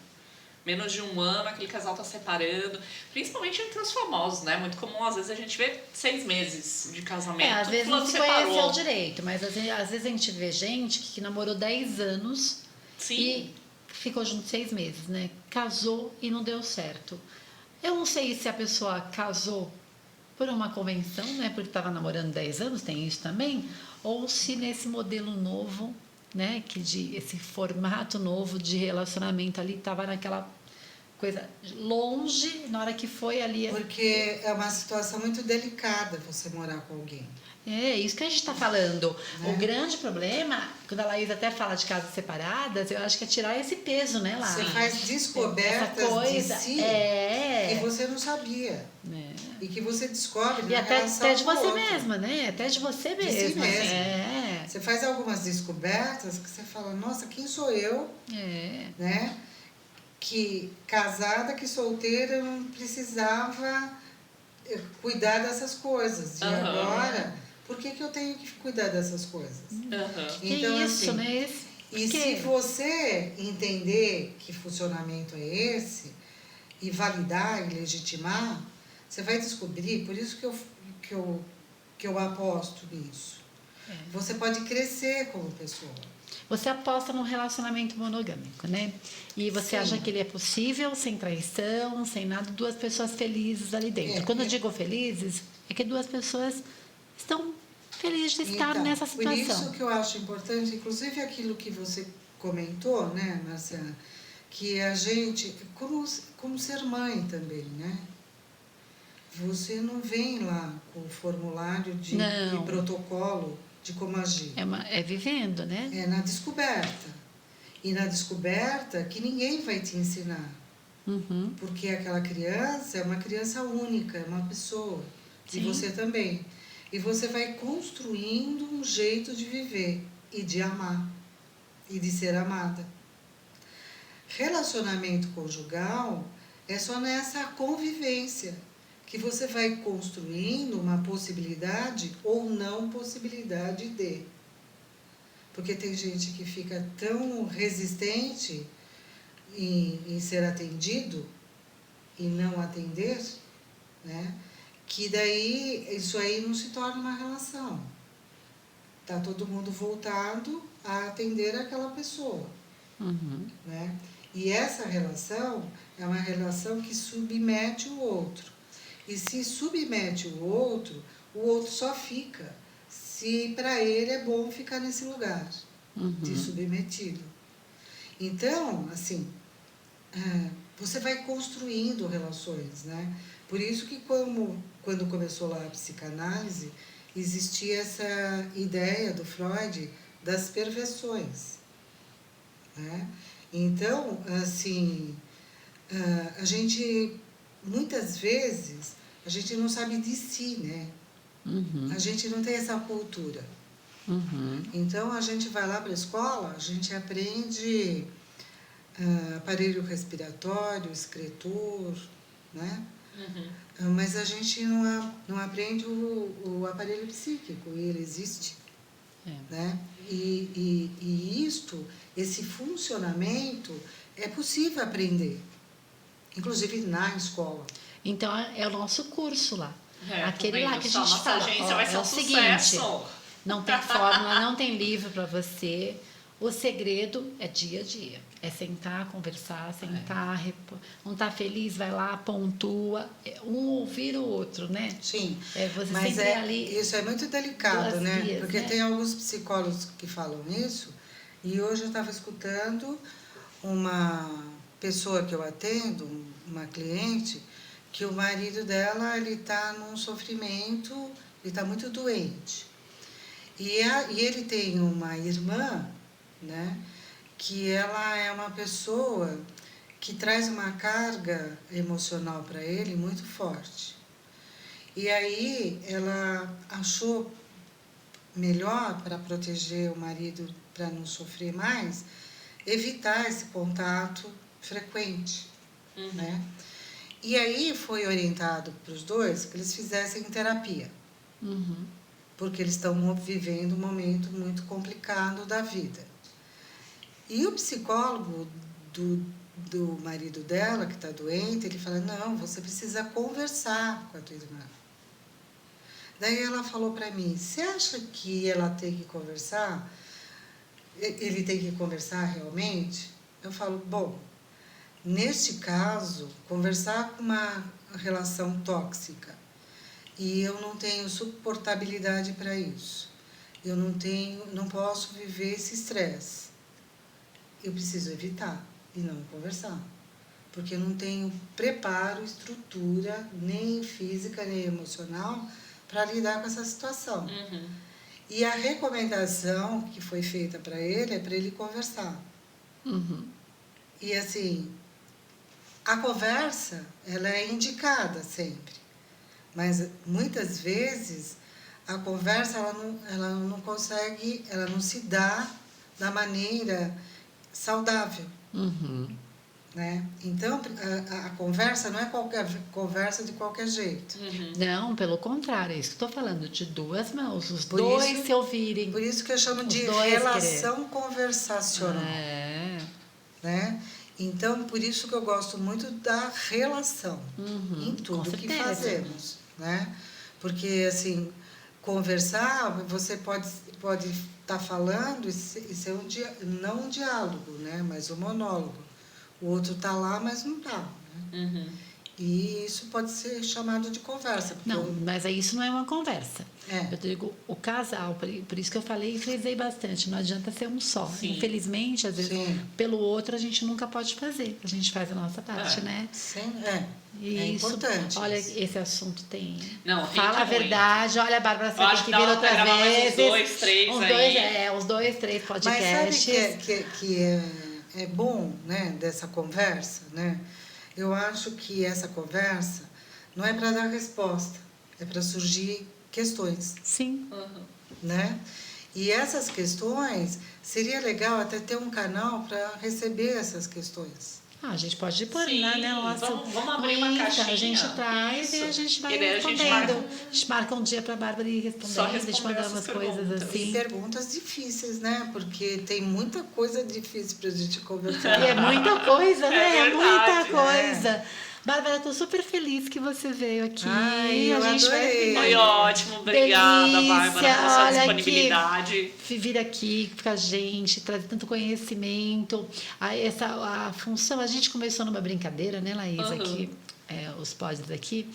Menos de 1 ano, aquele casal tá separando. Principalmente entre os famosos, né? Muito comum, às vezes, a gente vê 6 meses de casamento. Às vezes fulano não se separou. conheceu direito, mas às vezes a gente vê gente que namorou 10 anos Sim. e ficou junto 6 meses, né? Casou e não deu certo. Eu não sei se a pessoa casou por uma convenção, né? Porque estava namorando 10 anos, tem isso também. Ou se nesse modelo novo, né? Esse formato novo de relacionamento ali estava naquela coisa longe, na hora que foi ali. Porque é uma situação muito delicada você morar com alguém. É, isso que a gente está falando. Né? O grande problema, quando a Laís até fala de casas separadas, eu acho que é tirar esse peso, né, Laís? Você faz descobertas essa coisa, de si que você não sabia. E que você descobre E na até relação de com o você outro. mesma, né? Até de você De mesma. si mesmo. É. Você faz algumas descobertas que você fala, nossa, quem sou eu? É. Né? Que casada, que solteira, eu não precisava cuidar dessas coisas. E agora, por que eu tenho que cuidar dessas coisas? Que Então, isso, assim, né? E se você entender que funcionamento é esse, e validar e legitimar, você vai descobrir, por isso que eu aposto nisso. Você pode crescer como pessoa. Você aposta num relacionamento monogâmico, né? E você acha que ele é possível, sem traição, sem nada, 2 pessoas felizes ali dentro. Quando eu digo felizes, é que 2 pessoas estão felizes de estar nessa situação. Por isso que eu acho importante, inclusive aquilo que você comentou, né, Marciana, que a gente, como ser mãe também, né? Você não vem lá com o formulário de protocolo de como agir. É vivendo, né? É na descoberta. E na descoberta que ninguém vai te ensinar. Porque aquela criança é uma criança única, é uma pessoa. Sim. E você também. E você vai construindo um jeito de viver e de amar. E de ser amada. Relacionamento conjugal é só nessa convivência que você vai construindo uma possibilidade ou não possibilidade de. Porque tem gente que fica tão resistente em ser atendido e não atender, né? Que daí isso aí não se torna uma relação. Está todo mundo voltado a atender aquela pessoa. Né? E essa relação é uma relação que submete o outro. E se submete o outro só fica se para ele é bom ficar nesse lugar de submetido. Então, assim, você vai construindo relações, né? Por isso que quando começou lá a psicanálise, existia essa ideia do Freud das perversões. Né? Então, assim, a gente, muitas vezes, a gente não sabe de si, né? A gente não tem essa cultura. Então, a gente vai lá para a escola, a gente aprende aparelho respiratório, excretor, né? Mas a gente não aprende o aparelho psíquico, e ele existe. Né? E esse funcionamento é possível aprender, inclusive na escola. Então, é o nosso curso lá. Aquele tá lá que a gente fala, agência vai ser é um o seguinte, sucesso. não tem fórmula, não tem livro para você. O segredo é dia a dia. É sentar, conversar, sentar, não está feliz, vai lá, pontua. Um ouvir o outro, né? Sim, Você mas sempre ali isso é muito delicado, duas né? vias, Porque né? tem alguns psicólogos que falam nisso, e hoje eu estava escutando uma pessoa que eu atendo, uma cliente, que o marido dela, ele está num sofrimento, ele está muito doente. E ele tem uma irmã, né, que ela é uma pessoa que traz uma carga emocional para ele muito forte. E aí ela achou melhor, para proteger o marido, para não sofrer mais, evitar esse contato frequente, né? E aí foi orientado para os dois que eles fizessem terapia, porque eles estão vivendo um momento muito complicado da vida. E o psicólogo do marido dela, que está doente, ele fala, não, você precisa conversar com a tua irmã. Daí ela falou para mim, você acha que ela tem que conversar? Ele tem que conversar realmente? Eu falo, bom, neste caso, conversar com uma relação tóxica, e eu não tenho suportabilidade para isso. Eu não posso viver esse estresse. Eu preciso evitar e não conversar, porque eu não tenho preparo, estrutura, nem física, nem emocional, para lidar com essa situação. E a recomendação que foi feita para ele é para ele conversar. E assim, a conversa, ela é indicada sempre, mas muitas vezes a conversa ela não consegue, ela não se dá da maneira saudável. Né? Então, a conversa não é qualquer conversa de qualquer jeito. Não, pelo contrário, é isso que eu estou falando, de duas mãos, os Por dois isso- se ouvirem. Por isso que eu chamo Os de dois relação conversacional. É. Né? Então, por isso que eu gosto muito da relação em Com tudo que certeza. fazemos. Né? Porque, assim, conversar, você pode estar falando e ser não um diálogo, né? Mas um monólogo. O outro está lá, mas não está. Né? E isso pode ser chamado de conversa. Porque Não, mas aí isso não é uma conversa. É. Eu digo, o casal, por isso que eu falei e frisei bastante, não adianta ser um só. Sim. Infelizmente, às vezes, Sim. pelo outro a gente nunca pode fazer. A gente faz a nossa parte, né? E é isso, importante. olha, isso. esse assunto tem. Não, Fala a rende muito. verdade. Olha, Bárbara, você Eu tem acho que que vir dá outra pra gravar mais vez. uns 2, 3 aí. Uns 2, 3 Mas podcasts. sabe que é bom, né, dessa conversa, né? Eu acho que essa conversa não é para dar resposta, é para surgir questões, Sim. né? E essas questões, seria legal até ter um canal para receber essas questões. A gente pode pôr Sim, lá, né? vamos abrir uma caixinha. A gente traz Isso. e a gente vai E daí a gente respondendo. A gente marca um dia pra Bárbara ir respondendo, Só a gente responder mandar essas umas coisas perguntas. assim. Perguntas difíceis, né? Porque tem muita coisa difícil para a gente conversar. E é muita coisa, né? É muita verdade, coisa. Bárbara, eu tô super feliz que você veio aqui. Ai, eu a gente adorei. vai Foi ótimo, obrigada, Delícia, Bárbara, pela sua olha disponibilidade. Vir aqui com a gente, trazer tanto conhecimento. A função, a gente começou numa brincadeira, né, Laís, aqui, os pods aqui.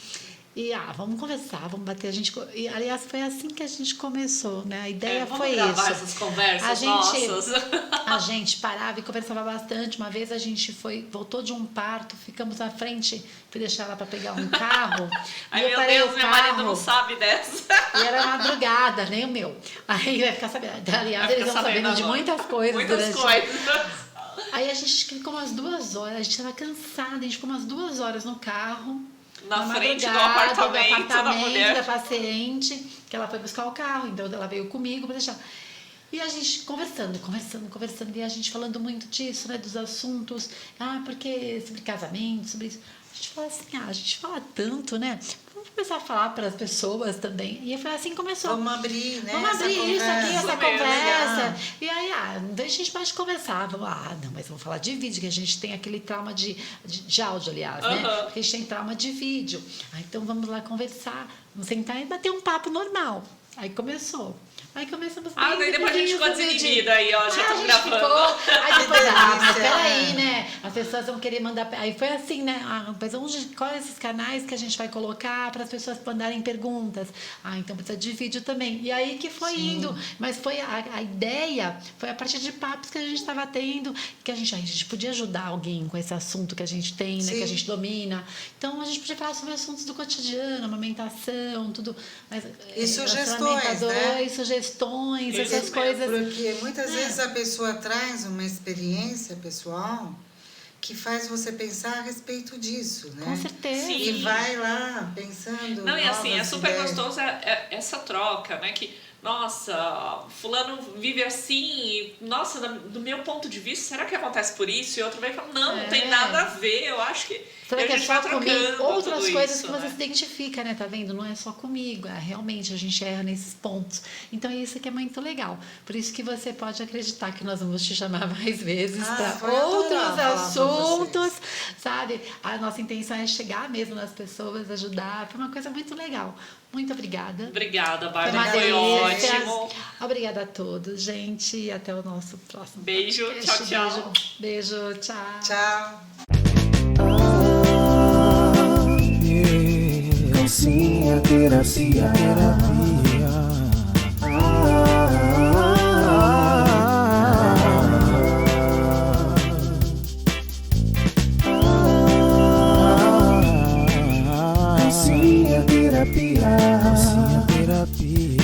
E, vamos conversar, vamos bater. E, aliás, foi assim que a gente começou, né? A ideia foi Vamos gravar isso. essas conversas nossas. A gente parava e conversava bastante. Uma vez a gente voltou de um parto, ficamos na frente, fui deixar ela para pegar um carro. Ai, e eu meu parei Deus, o meu carro, marido não sabe dessa. E era madrugada, nem o meu. Aí vai ficar sabendo. Aliás, Vai eles ficar vão sabendo de agora. muitas coisas. Muitas durante... coisas. Aí a gente ficou umas 2 horas, a gente estava cansada, a gente ficou umas 2 horas no carro. Na frente do madrugada, apartamento da mulher. da paciente, que ela foi buscar o carro, então ela veio comigo para deixar. E a gente conversando, e a gente falando muito disso, né, dos assuntos, porque sobre casamento, sobre isso. A gente fala assim, a gente fala tanto, né? Vamos começar a falar para as pessoas também. E foi assim que começou. Vamos abrir, né? Vamos abrir isso aqui, essa mesmo, conversa. E aí, a gente pode conversar. Não, mas vamos falar de vídeo, que a gente tem aquele trauma de áudio, aliás, né? Porque a gente tem trauma de vídeo. Então vamos lá conversar, vamos sentar e bater um papo normal. Aí começou. Aí começamos Ah, daí depois a gente ficou desinibida aí, ó, já a tô gente gravando. ficou, aí depois, mas delícia. peraí, né? As pessoas vão querer mandar. Aí foi assim, né? Mas quais esses canais que a gente vai colocar para as pessoas mandarem perguntas? Ah, então precisa de vídeo também. E aí que foi indo. Mas foi a ideia, foi a partir de papos que a gente estava tendo, que a gente podia ajudar alguém com esse assunto que a gente tem, né? Sim. Que a gente domina. Então a gente podia falar sobre assuntos do cotidiano, amamentação, tudo. Mas, E sugestões, né? Sugestões, Isso essas mesmo. coisas. Porque muitas vezes a pessoa traz uma experiência pessoal que faz você pensar a respeito disso, né? Com certeza. Sim. E vai lá pensando. Não, e assim, é novas super ideias. gostoso essa troca, né? Que, nossa, fulano vive assim, e, nossa, do meu ponto de vista, será que acontece por isso? E outro vem e fala, não tem nada a ver, eu acho que... Será e que a é gente só vai comigo? trocando Outras tudo coisas isso, que você né? se identifica, né? Tá vendo? Não é só comigo. Realmente, a gente erra nesses pontos. Então, isso que é muito legal. Por isso que você pode acreditar que nós vamos te chamar mais vezes para foi adorar outros falar com assuntos, vocês. sabe? A nossa intenção é chegar mesmo nas pessoas, ajudar. Foi uma coisa muito legal. Muito obrigada. Obrigada, Foi uma Bárbara, foi delícia. ótimo. Obrigada a todos, gente. E até o nosso próximo Beijo, podcast. tchau, tchau. Beijo, tchau. Tchau. Calcinha, terapia, calcinha, terapia.